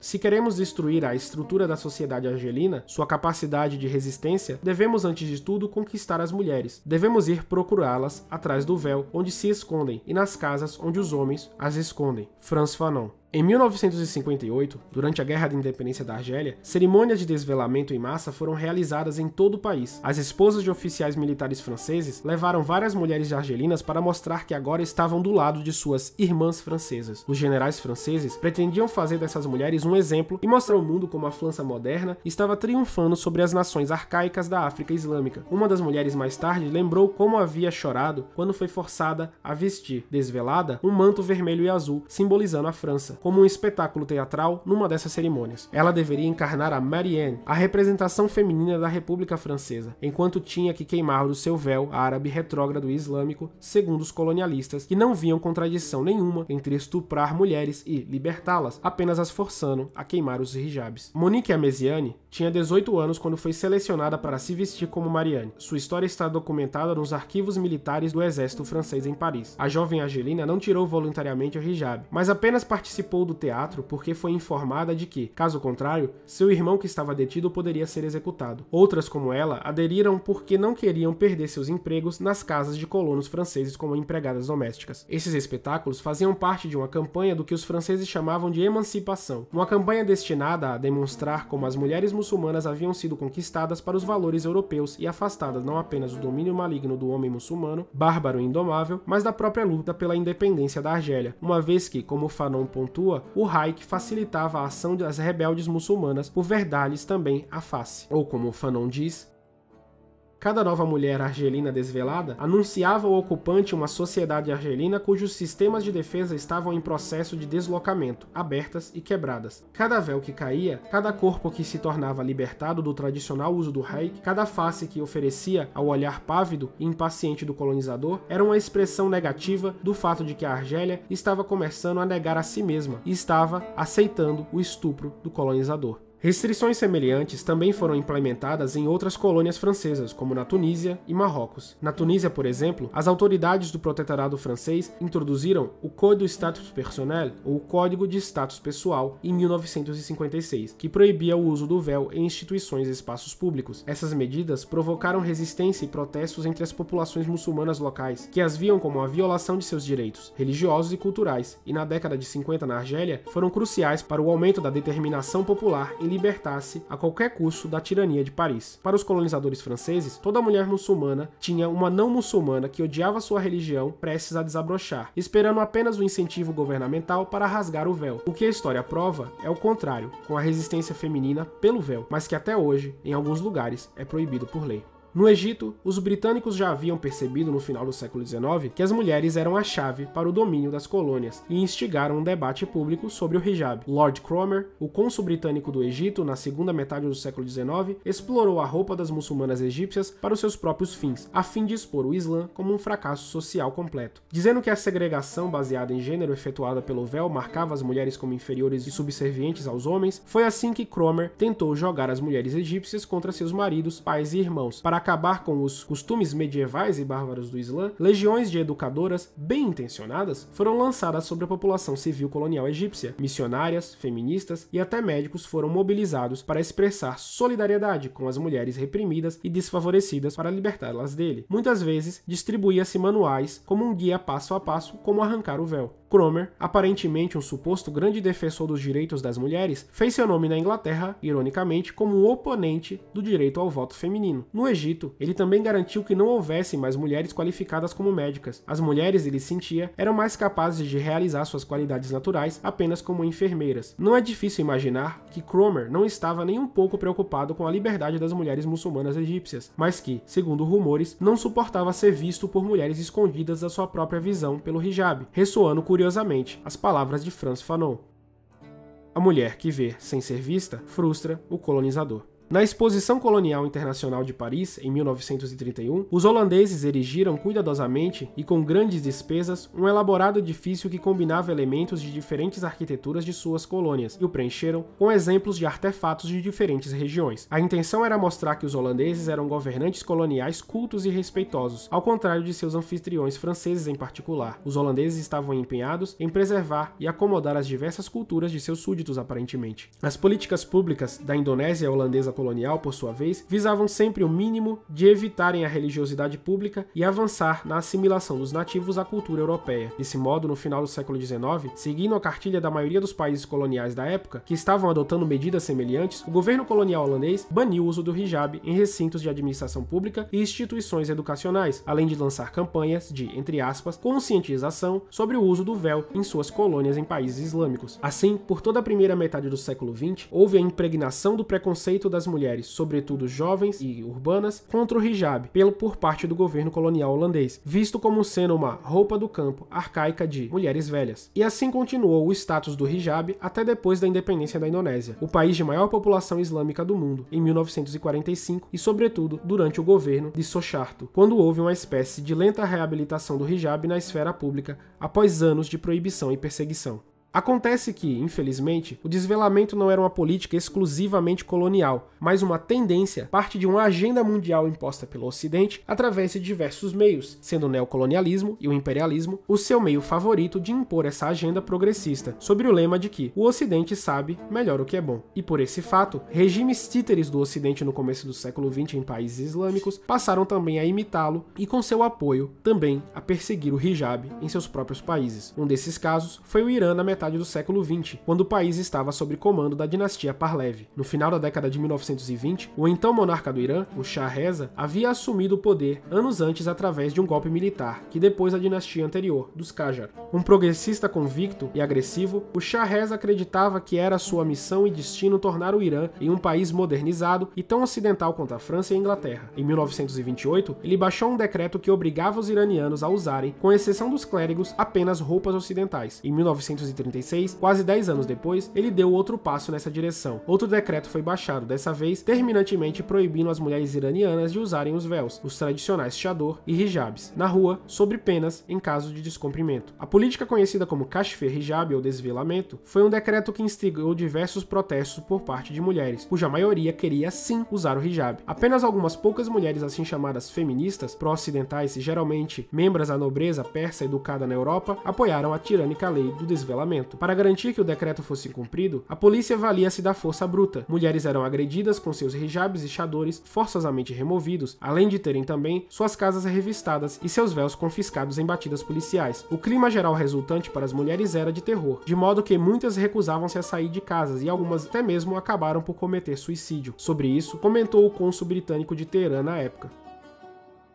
Se queremos destruir a estrutura da sociedade argelina, sua capacidade de resistência, devemos antes de tudo conquistar as mulheres. Devemos ir procurá-las atrás do véu onde se escondem e nas casas onde os homens as escondem. Frantz Fanon. Em 1958, durante a Guerra da Independência da Argélia, cerimônias de desvelamento em massa foram realizadas em todo o país. As esposas de oficiais militares franceses levaram várias mulheres argelinas para mostrar que agora estavam do lado de suas irmãs francesas. Os generais franceses pretendiam fazer dessas mulheres um exemplo e mostrar ao mundo como a França moderna estava triunfando sobre as nações arcaicas da África Islâmica. Uma das mulheres mais tarde lembrou como havia chorado quando foi forçada a vestir, desvelada, um manto vermelho e azul, simbolizando a França, como um espetáculo teatral numa dessas cerimônias. Ela deveria encarnar a Marianne, a representação feminina da República Francesa, enquanto tinha que queimar do seu véu árabe retrógrado e islâmico, segundo os colonialistas, que não viam contradição nenhuma entre estuprar mulheres e libertá-las, apenas as forçando a queimar os hijabs. Monique Amesiane tinha 18 anos quando foi selecionada para se vestir como Marianne. Sua história está documentada nos arquivos militares do exército francês em Paris. A jovem argelina não tirou voluntariamente o hijab, mas apenas participou do teatro porque foi informada de que, caso contrário, seu irmão que estava detido poderia ser executado. Outras, como ela, aderiram porque não queriam perder seus empregos nas casas de colonos franceses como empregadas domésticas. Esses espetáculos faziam parte de uma campanha do que os franceses chamavam de emancipação, uma campanha destinada a demonstrar como as mulheres muçulmanas haviam sido conquistadas para os valores europeus e afastadas não apenas do domínio maligno do homem muçulmano, bárbaro e indomável, mas da própria luta pela independência da Argélia, uma vez que, como Fanon pontua, o Reich facilitava a ação das rebeldes muçulmanas por ver-lhes também a face. Ou como Fanon diz, cada nova mulher argelina desvelada anunciava ao ocupante uma sociedade argelina cujos sistemas de defesa estavam em processo de deslocamento, abertas e quebradas. Cada véu que caía, cada corpo que se tornava libertado do tradicional uso do reiki, cada face que oferecia ao olhar pávido e impaciente do colonizador, era uma expressão negativa do fato de que a Argélia estava começando a negar a si mesma e estava aceitando o estupro do colonizador. Restrições semelhantes também foram implementadas em outras colônias francesas, como na Tunísia e Marrocos. Na Tunísia, por exemplo, as autoridades do protetorado francês introduziram o Code du Statut Personnel, ou Código de Status Pessoal, em 1956, que proibia o uso do véu em instituições e espaços públicos. Essas medidas provocaram resistência e protestos entre as populações muçulmanas locais, que as viam como a violação de seus direitos religiosos e culturais, e na década de 50 na Argélia foram cruciais para o aumento da determinação popular em libertar-se a qualquer custo da tirania de Paris. Para os colonizadores franceses, toda mulher muçulmana tinha uma não muçulmana que odiava sua religião prestes a desabrochar, esperando apenas o incentivo governamental para rasgar o véu. O que a história prova é o contrário, com a resistência feminina pelo véu, mas que até hoje, em alguns lugares, é proibido por lei. No Egito, os britânicos já haviam percebido no final do século XIX que as mulheres eram a chave para o domínio das colônias e instigaram um debate público sobre o hijab. Lord Cromer, o cônsul britânico do Egito na segunda metade do século XIX, explorou a roupa das muçulmanas egípcias para os seus próprios fins, a fim de expor o Islã como um fracasso social completo. Dizendo que a segregação baseada em gênero efetuada pelo véu marcava as mulheres como inferiores e subservientes aos homens, foi assim que Cromer tentou jogar as mulheres egípcias contra seus maridos, pais e irmãos. Para acabar com os costumes medievais e bárbaros do Islã, legiões de educadoras bem intencionadas foram lançadas sobre a população civil colonial egípcia. Missionárias, feministas e até médicos foram mobilizados para expressar solidariedade com as mulheres reprimidas e desfavorecidas para libertá-las dele. Muitas vezes distribuía-se manuais como um guia passo a passo como arrancar o véu. Cromer, aparentemente um suposto grande defensor dos direitos das mulheres, fez seu nome na Inglaterra, ironicamente, como um oponente do direito ao voto feminino. No Egito, ele também garantiu que não houvesse mais mulheres qualificadas como médicas. As mulheres, ele sentia, eram mais capazes de realizar suas qualidades naturais apenas como enfermeiras. Não é difícil imaginar que Cromer não estava nem um pouco preocupado com a liberdade das mulheres muçulmanas egípcias, mas que, segundo rumores, não suportava ser visto por mulheres escondidas da sua própria visão pelo hijab, ressoando curiosamente as palavras de Frantz Fanon. A mulher que vê sem ser vista frustra o colonizador. Na Exposição Colonial Internacional de Paris, em 1931, os holandeses erigiram cuidadosamente e com grandes despesas um elaborado edifício que combinava elementos de diferentes arquiteturas de suas colônias e o preencheram com exemplos de artefatos de diferentes regiões. A intenção era mostrar que os holandeses eram governantes coloniais cultos e respeitosos, ao contrário de seus anfitriões franceses em particular. Os holandeses estavam empenhados em preservar e acomodar as diversas culturas de seus súditos, aparentemente. As políticas públicas da Indonésia holandesa colonial, por sua vez, visavam sempre o mínimo de evitarem a religiosidade pública e avançar na assimilação dos nativos à cultura europeia. Desse modo, no final do século XIX, seguindo a cartilha da maioria dos países coloniais da época, que estavam adotando medidas semelhantes, o governo colonial holandês baniu o uso do hijab em recintos de administração pública e instituições educacionais, além de lançar campanhas de, entre aspas, conscientização sobre o uso do véu em suas colônias em países islâmicos. Assim, por toda a primeira metade do século XX, houve a impregnação do preconceito das mulheres, sobretudo jovens e urbanas, contra o hijab, por parte do governo colonial holandês, visto como sendo uma roupa do campo arcaica de mulheres velhas. E assim continuou o status do hijab até depois da independência da Indonésia, o país de maior população islâmica do mundo, em 1945 e, sobretudo, durante o governo de Suharto, quando houve uma espécie de lenta reabilitação do hijab na esfera pública após anos de proibição e perseguição. Acontece que, infelizmente, o desvelamento não era uma política exclusivamente colonial, mas uma tendência, parte de uma agenda mundial imposta pelo Ocidente através de diversos meios, sendo o neocolonialismo e o imperialismo o seu meio favorito de impor essa agenda progressista, sob o lema de que o Ocidente sabe melhor o que é bom. E por esse fato, regimes títeres do Ocidente no começo do século XX em países islâmicos passaram também a imitá-lo e, com seu apoio, também a perseguir o hijab em seus próprios países. Um desses casos foi o Irã na metade do século XX, quando o país estava sob comando da dinastia Pahlavi. No final da década de 1920, o então monarca do Irã, o Shah Reza, havia assumido o poder anos antes através de um golpe militar, que depois da dinastia anterior, dos Qajar. Um progressista convicto e agressivo, o Shah Reza acreditava que era sua missão e destino tornar o Irã em um país modernizado e tão ocidental quanto a França e a Inglaterra. Em 1928, ele baixou um decreto que obrigava os iranianos a usarem, com exceção dos clérigos, apenas roupas ocidentais. Em 1936, quase 10 anos depois, ele deu outro passo nessa direção. Outro decreto foi baixado, dessa vez terminantemente proibindo as mulheres iranianas de usarem os véus, os tradicionais chador e hijabs, na rua, sob penas em caso de descumprimento. A política conhecida como Kashfir Hijab ou desvelamento foi um decreto que instigou diversos protestos por parte de mulheres, cuja maioria queria sim usar o hijab. Apenas algumas poucas mulheres assim chamadas feministas, pró-ocidentais, geralmente membros da nobreza persa educada na Europa, apoiaram a tirânica lei do desvelamento. Para garantir que o decreto fosse cumprido, a polícia valia-se da força bruta. Mulheres eram agredidas com seus hijabs e chadores forçosamente removidos, além de terem também suas casas revistadas e seus véus confiscados em batidas policiais. O clima geral resultante para as mulheres era de terror, de modo que muitas recusavam-se a sair de casas e algumas até mesmo acabaram por cometer suicídio. Sobre isso, comentou o cônsul britânico de Teherã na época.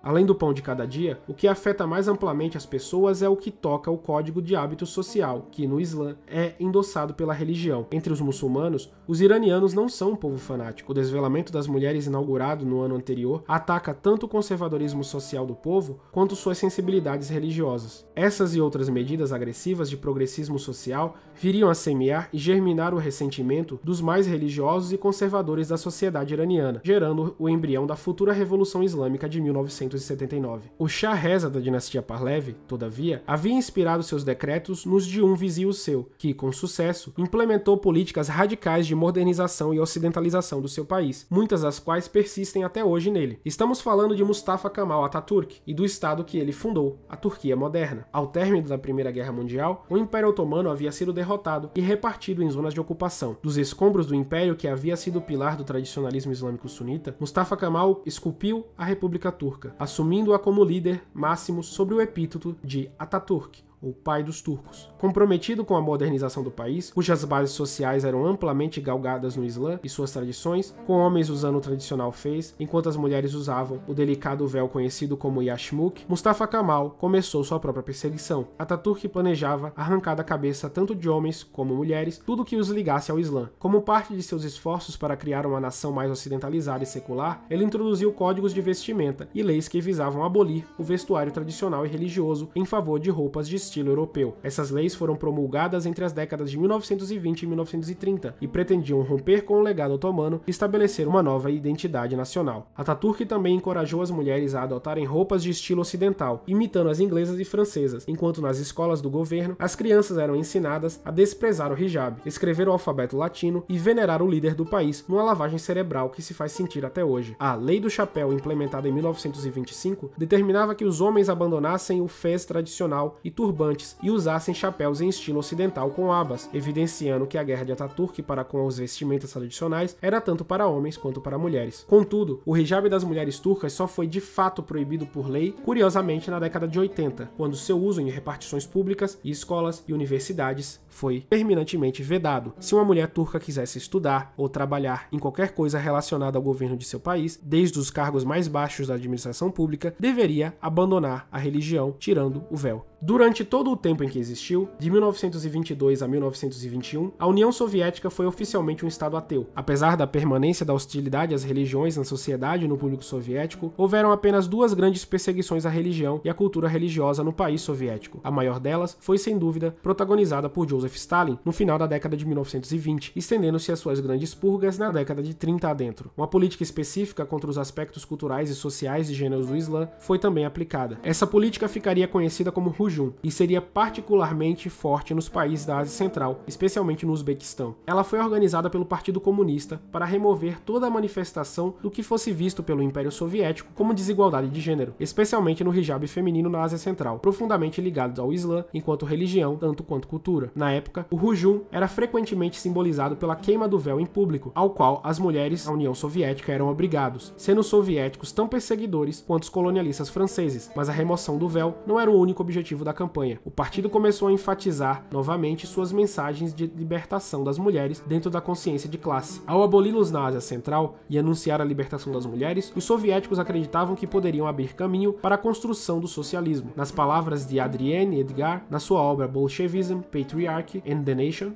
Além do pão de cada dia, o que afeta mais amplamente as pessoas é o que toca o código de hábito social, que no Islã é endossado pela religião. Entre os muçulmanos, os iranianos não são um povo fanático. O desvelamento das mulheres inaugurado no ano anterior ataca tanto o conservadorismo social do povo quanto suas sensibilidades religiosas. Essas e outras medidas agressivas de progressismo social viriam a semear e germinar o ressentimento dos mais religiosos e conservadores da sociedade iraniana, gerando o embrião da futura Revolução Islâmica de 1979. O Shah Reza da dinastia Pahlavi, todavia, havia inspirado seus decretos nos de um vizio seu, que, com sucesso, implementou políticas radicais de modernização e ocidentalização do seu país, muitas das quais persistem até hoje nele. Estamos falando de Mustafa Kemal Atatürk e do estado que ele fundou, a Turquia moderna. Ao término da Primeira Guerra Mundial, o Império Otomano havia sido derrotado e repartido em zonas de ocupação. Dos escombros do império que havia sido o pilar do tradicionalismo islâmico sunita, Mustafa Kemal esculpiu a República Turca, assumindo-a como líder máximo sobre o epíteto de Atatürk, o pai dos turcos. Comprometido com a modernização do país, cujas bases sociais eram amplamente galgadas no Islã e suas tradições, com homens usando o tradicional fez, enquanto as mulheres usavam o delicado véu conhecido como yashmuk, Mustafa Kemal começou sua própria perseguição. Atatürk planejava arrancar da cabeça tanto de homens como mulheres tudo que os ligasse ao Islã. Como parte de seus esforços para criar uma nação mais ocidentalizada e secular, ele introduziu códigos de vestimenta e leis que visavam abolir o vestuário tradicional e religioso em favor de roupas distintas estilo europeu. Essas leis foram promulgadas entre as décadas de 1920 e 1930 e pretendiam romper com o legado otomano e estabelecer uma nova identidade nacional. Ataturk também encorajou as mulheres a adotarem roupas de estilo ocidental, imitando as inglesas e francesas, enquanto nas escolas do governo as crianças eram ensinadas a desprezar o hijab, escrever o alfabeto latino e venerar o líder do país numa lavagem cerebral que se faz sentir até hoje. A Lei do Chapéu, implementada em 1925, determinava que os homens abandonassem o fez tradicional e turbantes e usassem chapéus em estilo ocidental com abas, evidenciando que a guerra de Ataturk para com as vestimentas tradicionais era tanto para homens quanto para mulheres. Contudo, o hijab das mulheres turcas só foi de fato proibido por lei, curiosamente, na década de 80, quando seu uso em repartições públicas e escolas e universidades foi terminantemente vedado. Se uma mulher turca quisesse estudar ou trabalhar em qualquer coisa relacionada ao governo de seu país, desde os cargos mais baixos da administração pública, deveria abandonar a religião, tirando o véu. Durante todo o tempo em que existiu, de 1922 a 1921, a União Soviética foi oficialmente um estado ateu. Apesar da permanência da hostilidade às religiões na sociedade e no público soviético, houveram apenas duas grandes perseguições à religião e à cultura religiosa no país soviético. A maior delas foi, sem dúvida, protagonizada por Joseph Stalin no final da década de 1920, estendendo-se às suas grandes purgas na década de 30 adentro. Uma política específica contra os aspectos culturais e sociais e gêneros do Islã foi também aplicada. Essa política ficaria conhecida como Hujum e seria particularmente forte nos países da Ásia Central, especialmente no Uzbequistão. Ela foi organizada pelo Partido Comunista para remover toda a manifestação do que fosse visto pelo Império Soviético como desigualdade de gênero, especialmente no hijab feminino na Ásia Central, profundamente ligados ao Islã enquanto religião, tanto quanto cultura. Na época, o Hujum era frequentemente simbolizado pela queima do véu em público, ao qual as mulheres da União Soviética eram obrigados, sendo os soviéticos tão perseguidores quanto os colonialistas franceses, mas a remoção do véu não era o único objetivo da campanha. O partido começou a enfatizar novamente suas mensagens de libertação das mulheres dentro da consciência de classe. Ao aboli-los na Ásia Central e anunciar a libertação das mulheres, os soviéticos acreditavam que poderiam abrir caminho para a construção do socialismo. Nas palavras de Adrienne Edgar, na sua obra Bolshevism, Patriarchy and the Nation,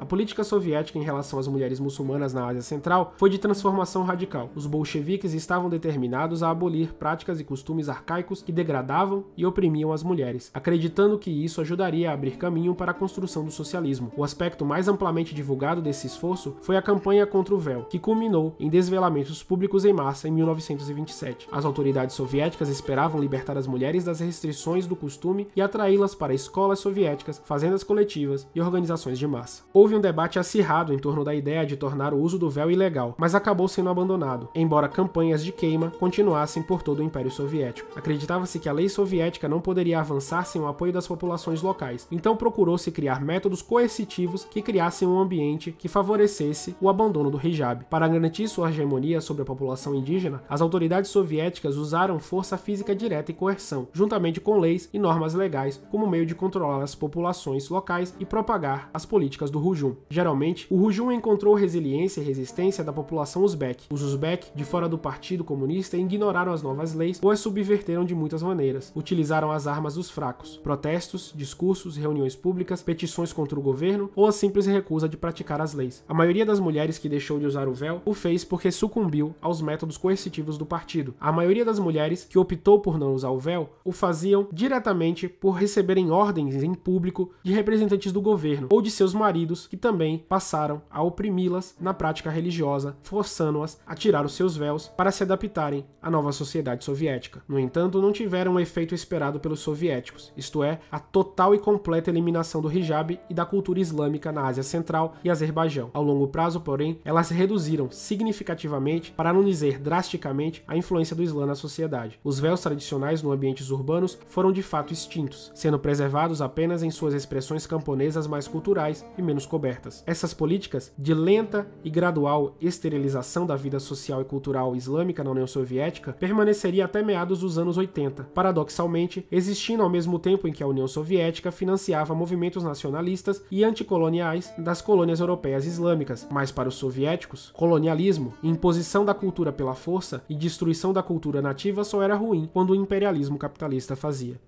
a política soviética em relação às mulheres muçulmanas na Ásia Central foi de transformação radical. Os bolcheviques estavam determinados a abolir práticas e costumes arcaicos que degradavam e oprimiam as mulheres, acreditando que isso ajudaria a abrir caminho para a construção do socialismo. O aspecto mais amplamente divulgado desse esforço foi a campanha contra o véu, que culminou em desvelamentos públicos em massa em 1927. As autoridades soviéticas esperavam libertar as mulheres das restrições do costume e atraí-las para escolas soviéticas, fazendas coletivas e organizações de massa. Houve um debate acirrado em torno da ideia de tornar o uso do véu ilegal, mas acabou sendo abandonado, embora campanhas de queima continuassem por todo o Império Soviético. Acreditava-se que a lei soviética não poderia avançar sem o apoio das populações locais, então procurou-se criar métodos coercitivos que criassem um ambiente que favorecesse o abandono do hijab. Para garantir sua hegemonia sobre a população indígena, as autoridades soviéticas usaram força física direta e coerção, juntamente com leis e normas legais, como meio de controlar as populações locais e propagar as políticas do Hujum. Geralmente, o Hujum encontrou resiliência e resistência da população uzbek. Os uzbek, de fora do Partido Comunista, ignoraram as novas leis ou as subverteram de muitas maneiras. Utilizaram as armas dos fracos, protestos, discursos, reuniões públicas, petições contra o governo ou a simples recusa de praticar as leis. A maioria das mulheres que deixou de usar o véu o fez porque sucumbiu aos métodos coercitivos do partido. A maioria das mulheres que optou por não usar o véu o faziam diretamente por receberem ordens em público de representantes do governo ou de seus maridos, que também passaram a oprimi-las na prática religiosa, forçando-as a tirar os seus véus para se adaptarem à nova sociedade soviética. No entanto, não tiveram o efeito esperado pelos soviéticos, isto é, a total e completa eliminação do hijab e da cultura islâmica na Ásia Central e Azerbaijão. Ao longo prazo, porém, elas reduziram significativamente, para não dizer drasticamente, a influência do Islã na sociedade. Os véus tradicionais nos ambientes urbanos foram de fato extintos, sendo preservados apenas em suas expressões camponesas mais culturais e menos cobertas. Essas políticas de lenta e gradual esterilização da vida social e cultural islâmica na União Soviética permaneceria até meados dos anos 80, paradoxalmente existindo ao mesmo tempo em que a União Soviética financiava movimentos nacionalistas e anticoloniais das colônias europeias islâmicas. Mas para os soviéticos, colonialismo, imposição da cultura pela força e destruição da cultura nativa só era ruim quando o imperialismo capitalista fazia.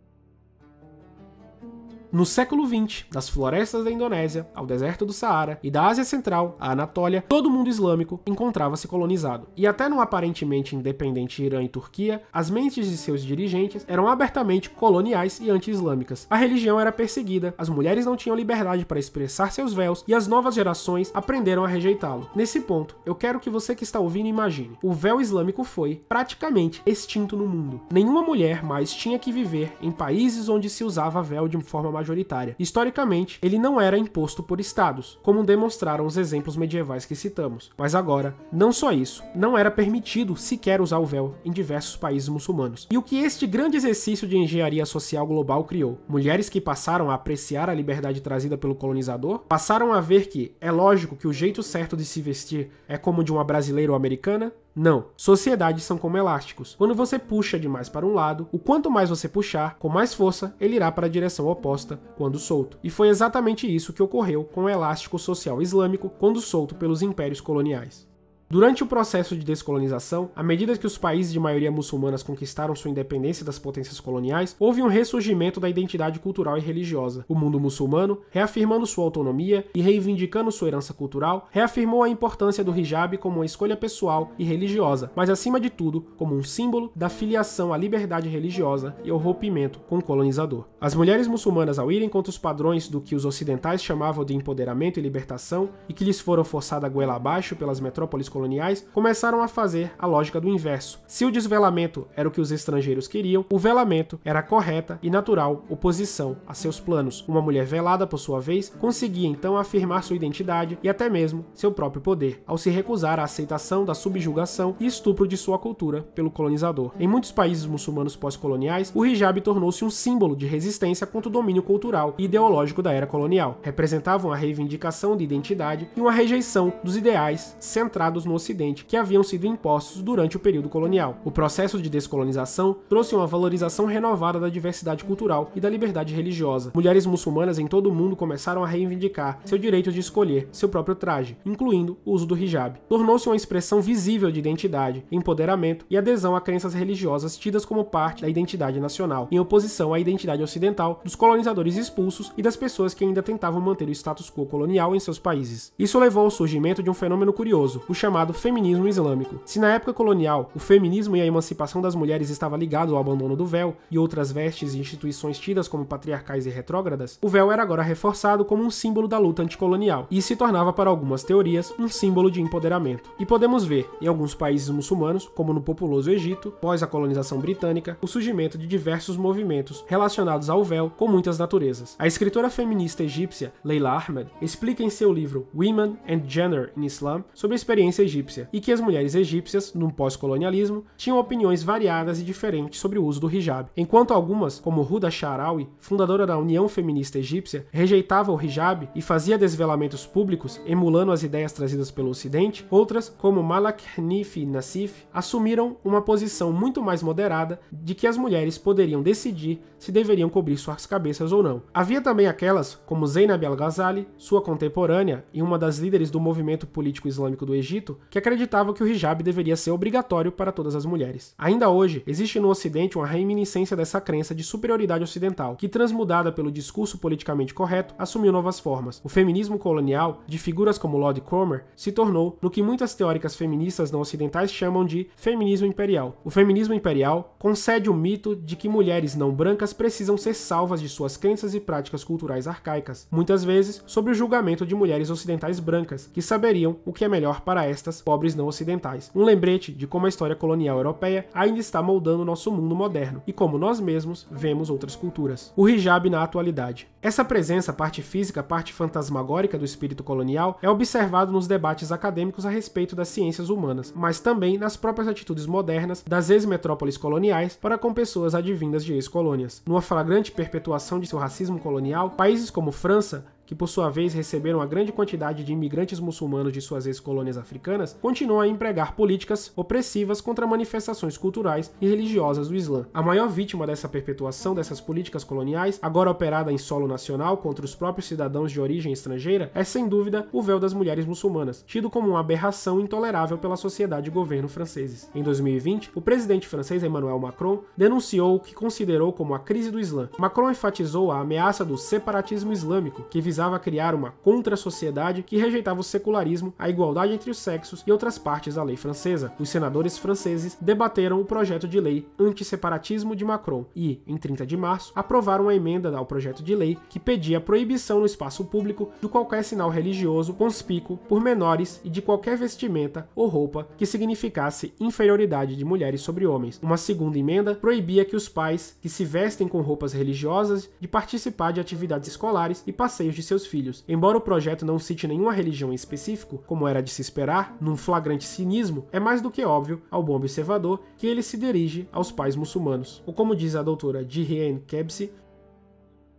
No século XX, das florestas da Indonésia ao deserto do Saara e da Ásia Central à Anatólia, todo o mundo islâmico encontrava-se colonizado. E até no aparentemente independente Irã e Turquia, as mentes de seus dirigentes eram abertamente coloniais e anti-islâmicas. A religião era perseguida, as mulheres não tinham liberdade para expressar seus véus e as novas gerações aprenderam a rejeitá-lo. Nesse ponto, eu quero que você que está ouvindo imagine. O véu islâmico foi, praticamente, extinto no mundo. Nenhuma mulher mais tinha que viver em países onde se usava véu de forma majoritária. Historicamente, ele não era imposto por estados, como demonstraram os exemplos medievais que citamos. Mas agora, não só isso, não era permitido sequer usar o véu em diversos países muçulmanos. E o que este grande exercício de engenharia social global criou? Mulheres que passaram a apreciar a liberdade trazida pelo colonizador, passaram a ver que é lógico que o jeito certo de se vestir é como o de uma brasileira ou americana? Não. Sociedades são como elásticos. Quando você puxa demais para um lado, o quanto mais você puxar, com mais força, ele irá para a direção oposta quando solto. E foi exatamente isso que ocorreu com o elástico social islâmico quando solto pelos impérios coloniais. Durante o processo de descolonização, à medida que os países de maioria muçulmanas conquistaram sua independência das potências coloniais, houve um ressurgimento da identidade cultural e religiosa. O mundo muçulmano, reafirmando sua autonomia e reivindicando sua herança cultural, reafirmou a importância do hijab como uma escolha pessoal e religiosa, mas acima de tudo, como um símbolo da filiação à liberdade religiosa e ao rompimento com o colonizador. As mulheres muçulmanas, ao irem contra os padrões do que os ocidentais chamavam de empoderamento e libertação, e que lhes foram forçadas a goela abaixo pelas metrópoles coloniais, começaram a fazer a lógica do inverso. Se o desvelamento era o que os estrangeiros queriam, o velamento era a correta e natural oposição a seus planos. Uma mulher velada, por sua vez, conseguia então afirmar sua identidade e até mesmo seu próprio poder, ao se recusar à aceitação da subjugação e estupro de sua cultura pelo colonizador. Em muitos países muçulmanos pós-coloniais, o hijab tornou-se um símbolo de resistência contra o domínio cultural e ideológico da era colonial. Representavam a reivindicação de identidade e uma rejeição dos ideais centrados no Ocidente que haviam sido impostos durante o período colonial. O processo de descolonização trouxe uma valorização renovada da diversidade cultural e da liberdade religiosa. Mulheres muçulmanas em todo o mundo começaram a reivindicar seu direito de escolher seu próprio traje, incluindo o uso do hijab. Tornou-se uma expressão visível de identidade, empoderamento e adesão a crenças religiosas tidas como parte da identidade nacional, em oposição à identidade ocidental dos colonizadores expulsos e das pessoas que ainda tentavam manter o status quo colonial em seus países. Isso levou ao surgimento de um fenômeno curioso, o chamado feminismo islâmico. Se na época colonial o feminismo e a emancipação das mulheres estava ligado ao abandono do véu e outras vestes e instituições tidas como patriarcais e retrógradas, o véu era agora reforçado como um símbolo da luta anticolonial e se tornava para algumas teorias um símbolo de empoderamento. E podemos ver em alguns países muçulmanos, como no populoso Egito, pós a colonização britânica, o surgimento de diversos movimentos relacionados ao véu com muitas naturezas. A escritora feminista egípcia Leila Ahmed explica em seu livro Women and Gender in Islam sobre a experiência egípcia, e que as mulheres egípcias, no pós-colonialismo, tinham opiniões variadas e diferentes sobre o uso do hijab. Enquanto algumas, como Huda Sha'rawi, fundadora da União Feminista Egípcia, rejeitava o hijab e fazia desvelamentos públicos, emulando as ideias trazidas pelo Ocidente, outras, como Malak Hanifi Nassif, assumiram uma posição muito mais moderada de que as mulheres poderiam decidir se deveriam cobrir suas cabeças ou não. Havia também aquelas, como Zainab al-Ghazali, sua contemporânea e uma das líderes do movimento político islâmico do Egito, que acreditavam que o hijab deveria ser obrigatório para todas as mulheres. Ainda hoje, existe no Ocidente uma reminiscência dessa crença de superioridade ocidental, que, transmudada pelo discurso politicamente correto, assumiu novas formas. O feminismo colonial, de figuras como Lord Cromer, se tornou no que muitas teóricas feministas não ocidentais chamam de feminismo imperial. O feminismo imperial concede o mito de que mulheres não brancas precisam ser salvas de suas crenças e práticas culturais arcaicas, muitas vezes sob o julgamento de mulheres ocidentais brancas, que saberiam o que é melhor para estas pobres não ocidentais. Um lembrete de como a história colonial europeia ainda está moldando nosso mundo moderno e como nós mesmos vemos outras culturas. O hijab na atualidade. Essa presença, parte física, parte fantasmagórica do espírito colonial, é observado nos debates acadêmicos a respeito das ciências humanas, mas também nas próprias atitudes modernas das ex-metrópoles coloniais para com pessoas advindas de ex-colônias. Numa flagrante perpetuação de seu racismo colonial, países como França, que por sua vez receberam a grande quantidade de imigrantes muçulmanos de suas ex-colônias africanas, continuam a empregar políticas opressivas contra manifestações culturais e religiosas do Islã. A maior vítima dessa perpetuação dessas políticas coloniais, agora operada em solo nacional contra os próprios cidadãos de origem estrangeira, é sem dúvida o véu das mulheres muçulmanas, tido como uma aberração intolerável pela sociedade e governo franceses. Em 2020, o presidente francês Emmanuel Macron denunciou o que considerou como a crise do Islã. Macron enfatizou a ameaça do separatismo islâmico, que visava criar uma contra-sociedade que rejeitava o secularismo, a igualdade entre os sexos e outras partes da lei francesa. Os senadores franceses debateram o projeto de lei anti-separatismo de Macron e, em 30 de março, aprovaram uma emenda ao projeto de lei que pedia a proibição no espaço público de qualquer sinal religioso conspícuo por menores e de qualquer vestimenta ou roupa que significasse inferioridade de mulheres sobre homens. Uma segunda emenda proibia que os pais que se vestem com roupas religiosas de participar de atividades escolares e passeios de seus filhos. Embora o projeto não cite nenhuma religião em específico, como era de se esperar, num flagrante cinismo, é mais do que óbvio ao bom observador que ele se dirige aos pais muçulmanos. Ou como diz a doutora Djihen Kebsi,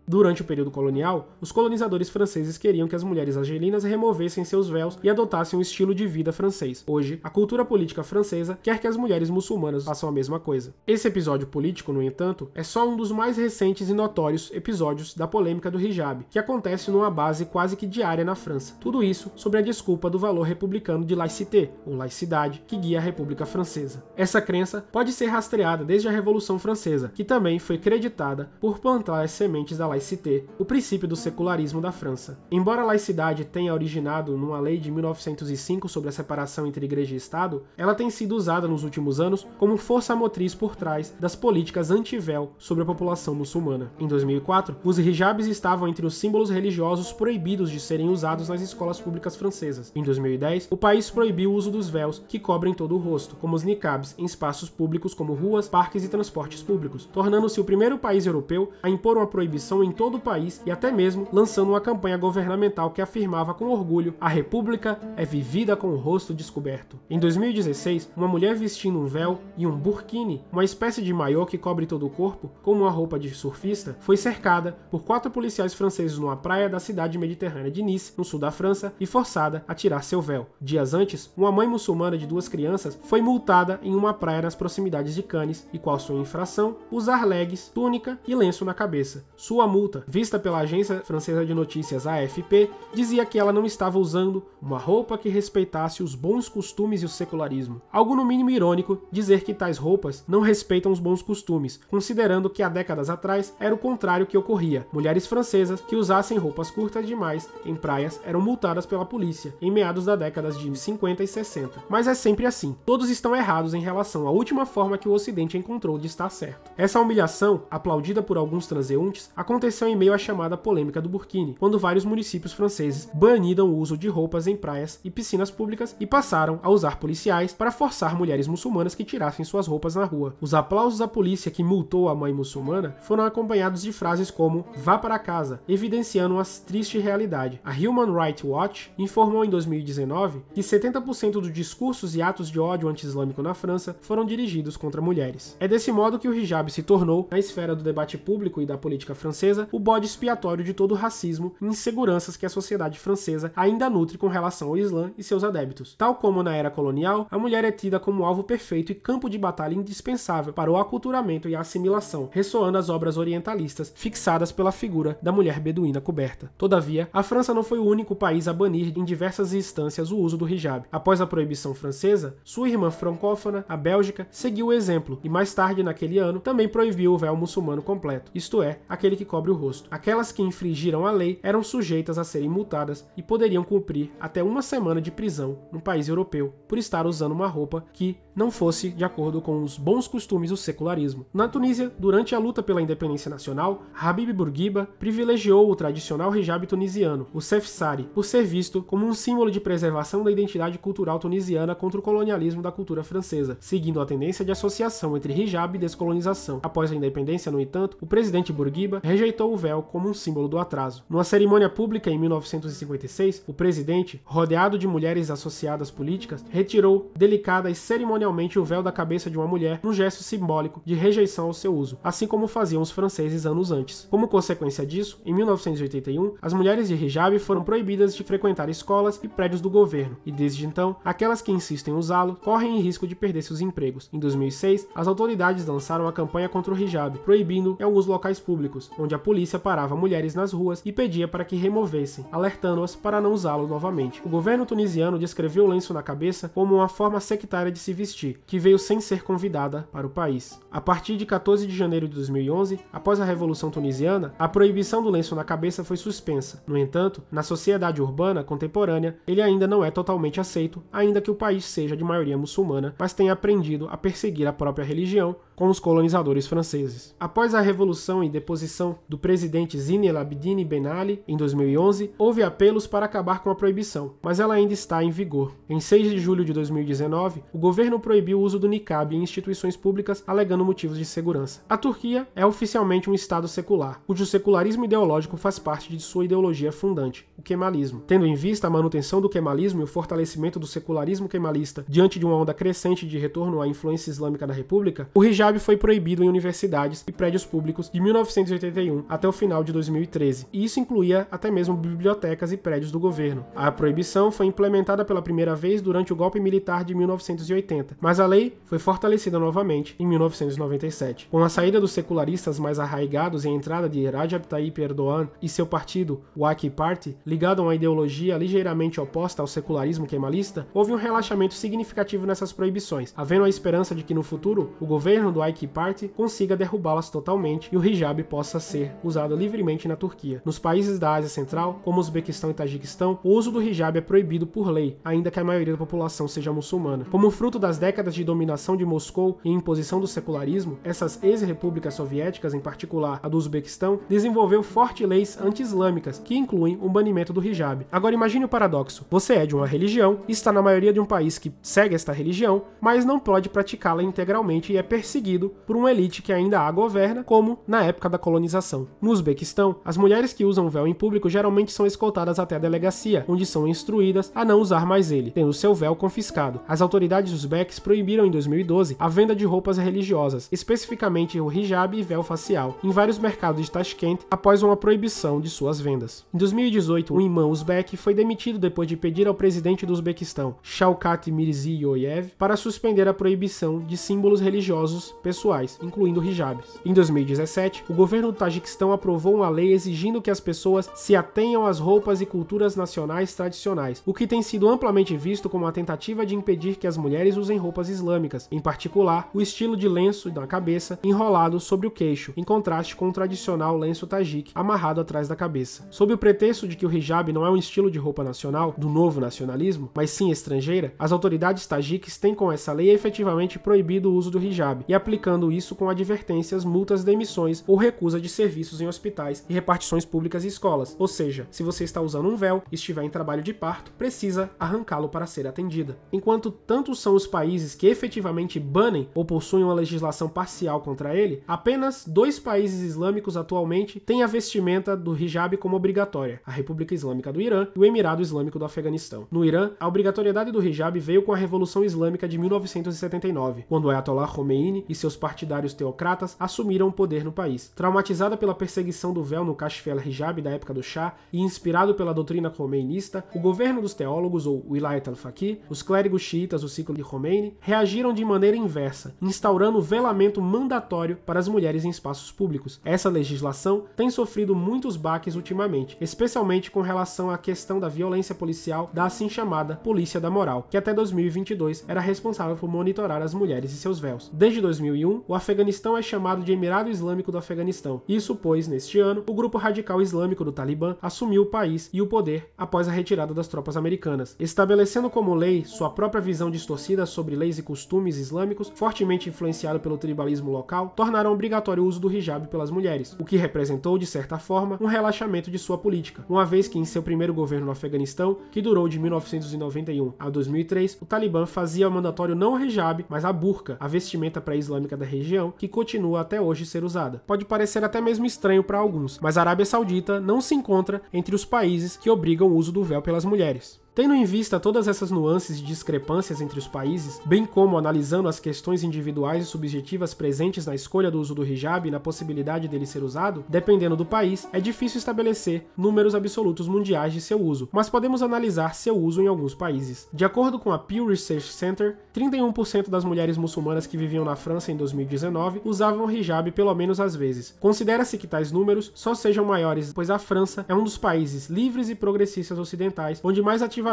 durante o período colonial, os colonizadores franceses queriam que as mulheres argelinas removessem seus véus e adotassem um estilo de vida francês. Hoje, a cultura política francesa quer que as mulheres muçulmanas façam a mesma coisa. Esse episódio político, no entanto, é só um dos mais recentes e notórios episódios da polêmica do hijab, que acontece numa base quase que diária na França. Tudo isso sob a desculpa do valor republicano de laïcité, ou laicidade, que guia a República Francesa. Essa crença pode ser rastreada desde a Revolução Francesa, que também foi creditada por plantar as sementes da laïcité, o princípio do secularismo da França. Embora a laicidade tenha originado numa lei de 1905 sobre a separação entre igreja e Estado, ela tem sido usada nos últimos anos como força motriz por trás das políticas anti-véu sobre a população muçulmana. Em 2004, os hijabs estavam entre os símbolos religiosos proibidos de serem usados nas escolas públicas francesas. Em 2010, o país proibiu o uso dos véus que cobrem todo o rosto, como os niqabs, em espaços públicos como ruas, parques e transportes públicos, tornando-se o primeiro país europeu a impor uma proibição em todo o país e até mesmo lançando uma campanha governamental que afirmava com orgulho: a República é vivida com o rosto descoberto. Em 2016, uma mulher vestindo um véu e um burkini, uma espécie de maiô que cobre todo o corpo, como uma roupa de surfista, foi cercada por 4 policiais franceses numa praia da cidade mediterrânea de Nice, no sul da França, e forçada a tirar seu véu. Dias antes, uma mãe muçulmana de 2 crianças foi multada em uma praia nas proximidades de Cannes e, qual sua infração, usar leggings, túnica e lenço na cabeça. Sua multa, vista pela agência francesa de notícias AFP, dizia que ela não estava usando uma roupa que respeitasse os bons costumes e o secularismo. Algo no mínimo irônico dizer que tais roupas não respeitam os bons costumes, considerando que há décadas atrás era o contrário que ocorria. Mulheres francesas que usassem roupas curtas demais em praias eram multadas pela polícia, em meados das décadas de 50 e 60. Mas é sempre assim. Todos estão errados em relação à última forma que o Ocidente encontrou de estar certo. Essa humilhação, aplaudida por alguns transeuntes, aconteceu em meio à chamada polêmica do burkini, quando vários municípios franceses baniram o uso de roupas em praias e piscinas públicas e passaram a usar policiais para forçar mulheres muçulmanas que tirassem suas roupas na rua. Os aplausos à polícia que multou a mãe muçulmana foram acompanhados de frases como "vá para casa", evidenciando uma triste realidade. A Human Rights Watch informou em 2019 que 70% dos discursos e atos de ódio anti-islâmico na França foram dirigidos contra mulheres. É desse modo que o hijab se tornou, na esfera do debate público e da política francesa, o bode expiatório de todo o racismo e inseguranças que a sociedade francesa ainda nutre com relação ao Islã e seus adeptos. Tal como na era colonial, a mulher é tida como alvo perfeito e campo de batalha indispensável para o aculturamento e a assimilação, ressoando as obras orientalistas fixadas pela figura da mulher beduína coberta. Todavia, a França não foi o único país a banir em diversas instâncias o uso do hijab. Após a proibição francesa, sua irmã francófona, a Bélgica, seguiu o exemplo e mais tarde naquele ano também proibiu o véu muçulmano completo, isto é, aquele que cobre o rosto. Aquelas que infringiram a lei eram sujeitas a serem multadas e poderiam cumprir até 1 semana de prisão no país europeu por estar usando uma roupa que não fosse de acordo com os bons costumes do secularismo. Na Tunísia, durante a luta pela independência nacional, Habib Bourguiba privilegiou o tradicional hijab tunisiano, o sefsari, por ser visto como um símbolo de preservação da identidade cultural tunisiana contra o colonialismo da cultura francesa, seguindo a tendência de associação entre hijab e descolonização. Após a independência, no entanto, o presidente Bourguiba rejeitou rejeitou o véu como um símbolo do atraso. Numa cerimônia pública em 1956, o presidente, rodeado de mulheres associadas políticas, retirou delicada e cerimonialmente o véu da cabeça de uma mulher num gesto simbólico de rejeição ao seu uso, assim como faziam os franceses anos antes. Como consequência disso, em 1981, as mulheres de hijab foram proibidas de frequentar escolas e prédios do governo, e desde então, aquelas que insistem em usá-lo correm em risco de perder seus empregos. Em 2006, as autoridades lançaram a campanha contra o hijab, proibindo em alguns locais públicos, onde a polícia parava mulheres nas ruas e pedia para que removessem, alertando-as para não usá-lo novamente. O governo tunisiano descreveu o lenço na cabeça como uma forma sectária de se vestir, que veio sem ser convidada para o país. A partir de 14 de janeiro de 2011, após a Revolução Tunisiana, a proibição do lenço na cabeça foi suspensa. No entanto, na sociedade urbana contemporânea, ele ainda não é totalmente aceito, ainda que o país seja de maioria muçulmana, mas tenha aprendido a perseguir a própria religião com os colonizadores franceses. Após a revolução e deposição do presidente Zine El Abidine Ben Ali, em 2011, houve apelos para acabar com a proibição, mas ela ainda está em vigor. Em 6 de julho de 2019, o governo proibiu o uso do niqab em instituições públicas, alegando motivos de segurança. A Turquia é oficialmente um estado secular, cujo secularismo ideológico faz parte de sua ideologia fundante, o kemalismo. Tendo em vista a manutenção do kemalismo e o fortalecimento do secularismo kemalista diante de uma onda crescente de retorno à influência islâmica da República, o hijab foi proibido em universidades e prédios públicos de 1981 até o final de 2013, e isso incluía até mesmo bibliotecas e prédios do governo. A proibição foi implementada pela primeira vez durante o golpe militar de 1980, mas a lei foi fortalecida novamente em 1997. Com a saída dos secularistas mais arraigados e a entrada de Recep Tayyip Erdogan e seu partido, o AK Party, ligado a uma ideologia ligeiramente oposta ao secularismo kemalista, houve um relaxamento significativo nessas proibições, havendo a esperança de que no futuro o governo do AK Party consiga derrubá-las totalmente e o hijab possa ser usado livremente na Turquia. Nos países da Ásia Central, como Uzbequistão e Tajiquistão, o uso do hijab é proibido por lei, ainda que a maioria da população seja muçulmana. Como fruto das décadas de dominação de Moscou e imposição do secularismo, essas ex-repúblicas soviéticas, em particular a do Uzbequistão, desenvolveu fortes leis anti-islâmicas que incluem o banimento do hijab. Agora imagine o paradoxo. Você é de uma religião, está na maioria de um país que segue esta religião, mas não pode praticá-la integralmente e é perseguido por uma elite que ainda a governa, como na época da colonização. No Uzbequistão, as mulheres que usam véu em público geralmente são escoltadas até a delegacia, onde são instruídas a não usar mais ele, tendo seu véu confiscado. As autoridades uzbeques proibiram em 2012 a venda de roupas religiosas, especificamente o hijab e véu facial, em vários mercados de Tashkent após uma proibição de suas vendas. Em 2018, um imã uzbek foi demitido depois de pedir ao presidente do Uzbequistão, Shavkat Mirziyoyev, para suspender a proibição de símbolos religiosos pessoais, incluindo hijabs. Em 2017, o governo do Tajiquistão aprovou uma lei exigindo que as pessoas se atenham às roupas e culturas nacionais tradicionais, o que tem sido amplamente visto como uma tentativa de impedir que as mulheres usem roupas islâmicas, em particular o estilo de lenço na cabeça enrolado sobre o queixo, em contraste com o tradicional lenço tajique amarrado atrás da cabeça. Sob o pretexto de que o hijab não é um estilo de roupa nacional, do novo nacionalismo, mas sim estrangeira, as autoridades tajiques têm com essa lei efetivamente proibido o uso do hijab, e aplicando isso com advertências, multas, demissões ou recusa de serviços em hospitais e repartições públicas e escolas. Ou seja, se você está usando um véu e estiver em trabalho de parto, precisa arrancá-lo para ser atendida. Enquanto tantos são os países que efetivamente banem ou possuem uma legislação parcial contra ele, apenas 2 países islâmicos atualmente têm a vestimenta do hijab como obrigatória: a República Islâmica do Irã e o Emirado Islâmico do Afeganistão. No Irã, a obrigatoriedade do hijab veio com a Revolução Islâmica de 1979, quando o Ayatollah Khomeini e seus partidários teocratas assumiram o poder no país. Traumatizada pela perseguição do véu no Kashf al-Hijab da época do Shah e inspirado pela doutrina khomeinista, o governo dos teólogos, ou Wilayat al-Faqih, os clérigos xiitas do ciclo de Khomeini, reagiram de maneira inversa, instaurando o velamento mandatório para as mulheres em espaços públicos. Essa legislação tem sofrido muitos baques ultimamente, especialmente com relação à questão da violência policial da assim chamada Polícia da Moral, que até 2022 era responsável por monitorar as mulheres e seus véus. Desde 2001, o Afeganistão é chamado de Emirado Islâmico do Afeganistão. Isso pois, neste ano, o grupo radical islâmico do Talibã assumiu o país e o poder após a retirada das tropas americanas, estabelecendo como lei sua própria visão distorcida sobre leis e costumes islâmicos, fortemente influenciado pelo tribalismo local, tornaram obrigatório o uso do hijab pelas mulheres, o que representou, de certa forma, um relaxamento de sua política, uma vez que em seu primeiro governo no Afeganistão, que durou de 1991 a 2003, o Talibã fazia mandatório não o hijab, mas a burca, a vestimenta pré-islâmica da região, que continua até hoje ser usada. Pode parecer até mesmo mesmo estranho para alguns, mas a Arábia Saudita não se encontra entre os países que obrigam o uso do véu pelas mulheres. Tendo em vista todas essas nuances e discrepâncias entre os países, bem como analisando as questões individuais e subjetivas presentes na escolha do uso do hijab e na possibilidade dele ser usado, dependendo do país, é difícil estabelecer números absolutos mundiais de seu uso, mas podemos analisar seu uso em alguns países. De acordo com a Pew Research Center, 31% das mulheres muçulmanas que viviam na França em 2019 usavam hijab pelo menos às vezes. Considera-se que tais números só sejam maiores, pois a França é um dos países livres e progressistas ocidentais onde mais ativamente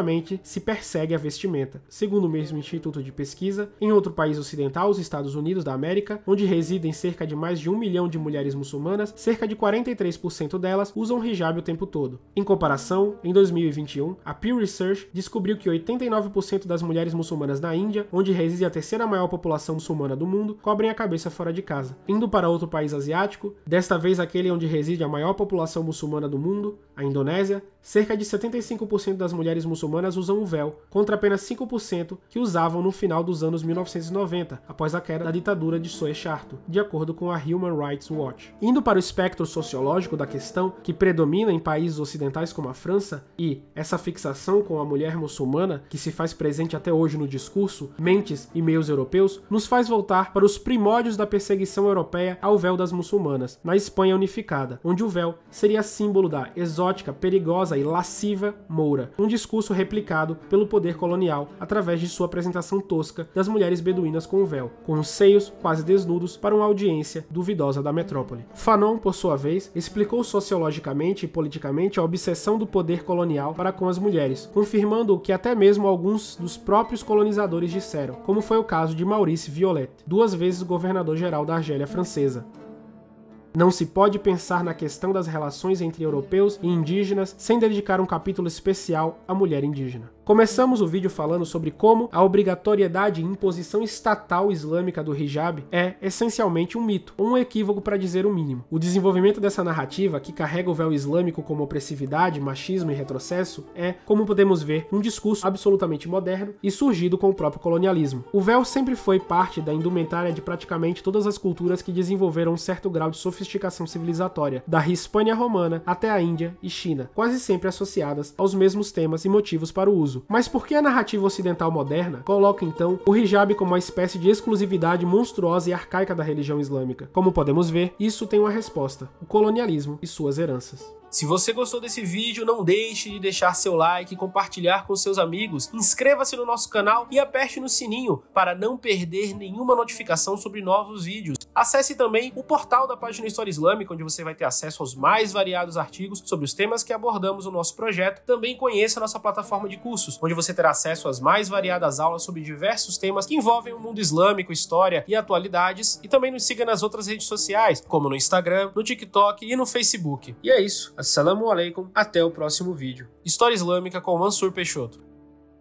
se persegue a vestimenta. Segundo o mesmo instituto de pesquisa, em outro país ocidental, os Estados Unidos da América, onde residem cerca de mais de 1 milhão de mulheres muçulmanas, cerca de 43% delas usam hijab o tempo todo. Em comparação, em 2021, a Pew Research descobriu que 89% das mulheres muçulmanas na Índia, onde reside a terceira maior população muçulmana do mundo, cobrem a cabeça fora de casa. Indo para outro país asiático, desta vez aquele onde reside a maior população muçulmana do mundo, a Indonésia, cerca de 75% das mulheres muçulmanas usam o véu, contra apenas 5% que usavam no final dos anos 1990, após a queda da ditadura de Suharto, de acordo com a Human Rights Watch. Indo para o espectro sociológico da questão, que predomina em países ocidentais como a França, e essa fixação com a mulher muçulmana, que se faz presente até hoje no discurso, mentes e meios europeus, nos faz voltar para os primórdios da perseguição europeia ao véu das muçulmanas, na Espanha unificada, onde o véu seria símbolo da exótica, perigosa e lasciva moura, um discurso replicado pelo poder colonial através de sua apresentação tosca das mulheres beduínas com o véu, com os seios quase desnudos para uma audiência duvidosa da metrópole. Fanon, por sua vez, explicou sociologicamente e politicamente a obsessão do poder colonial para com as mulheres, confirmando o que até mesmo alguns dos próprios colonizadores disseram, como foi o caso de Maurice Violet, 2 vezes governador-geral da Argélia francesa. Não se pode pensar na questão das relações entre europeus e indígenas sem dedicar um capítulo especial à mulher indígena. Começamos o vídeo falando sobre como a obrigatoriedade e imposição estatal islâmica do hijab é essencialmente um mito, ou um equívoco para dizer o mínimo. O desenvolvimento dessa narrativa, que carrega o véu islâmico como opressividade, machismo e retrocesso, é, como podemos ver, um discurso absolutamente moderno e surgido com o próprio colonialismo. O véu sempre foi parte da indumentária de praticamente todas as culturas que desenvolveram um certo grau de sofisticação civilizatória, da Hispânia romana até a Índia e China, quase sempre associadas aos mesmos temas e motivos para o uso. Mas por que a narrativa ocidental moderna coloca então o hijab como uma espécie de exclusividade monstruosa e arcaica da religião islâmica? Como podemos ver, isso tem uma resposta: o colonialismo e suas heranças. Se você gostou desse vídeo, não deixe de deixar seu like, compartilhar com seus amigos, inscreva-se no nosso canal e aperte no sininho para não perder nenhuma notificação sobre novos vídeos. Acesse também o portal da página História Islâmica, onde você vai ter acesso aos mais variados artigos sobre os temas que abordamos no nosso projeto. Também conheça a nossa plataforma de cursos, onde você terá acesso às mais variadas aulas sobre diversos temas que envolvem o mundo islâmico, história e atualidades. E também nos siga nas outras redes sociais, como no Instagram, no TikTok e no Facebook. E é isso. Assalamu alaikum, até o próximo vídeo. História Islâmica com Mansur Peixoto.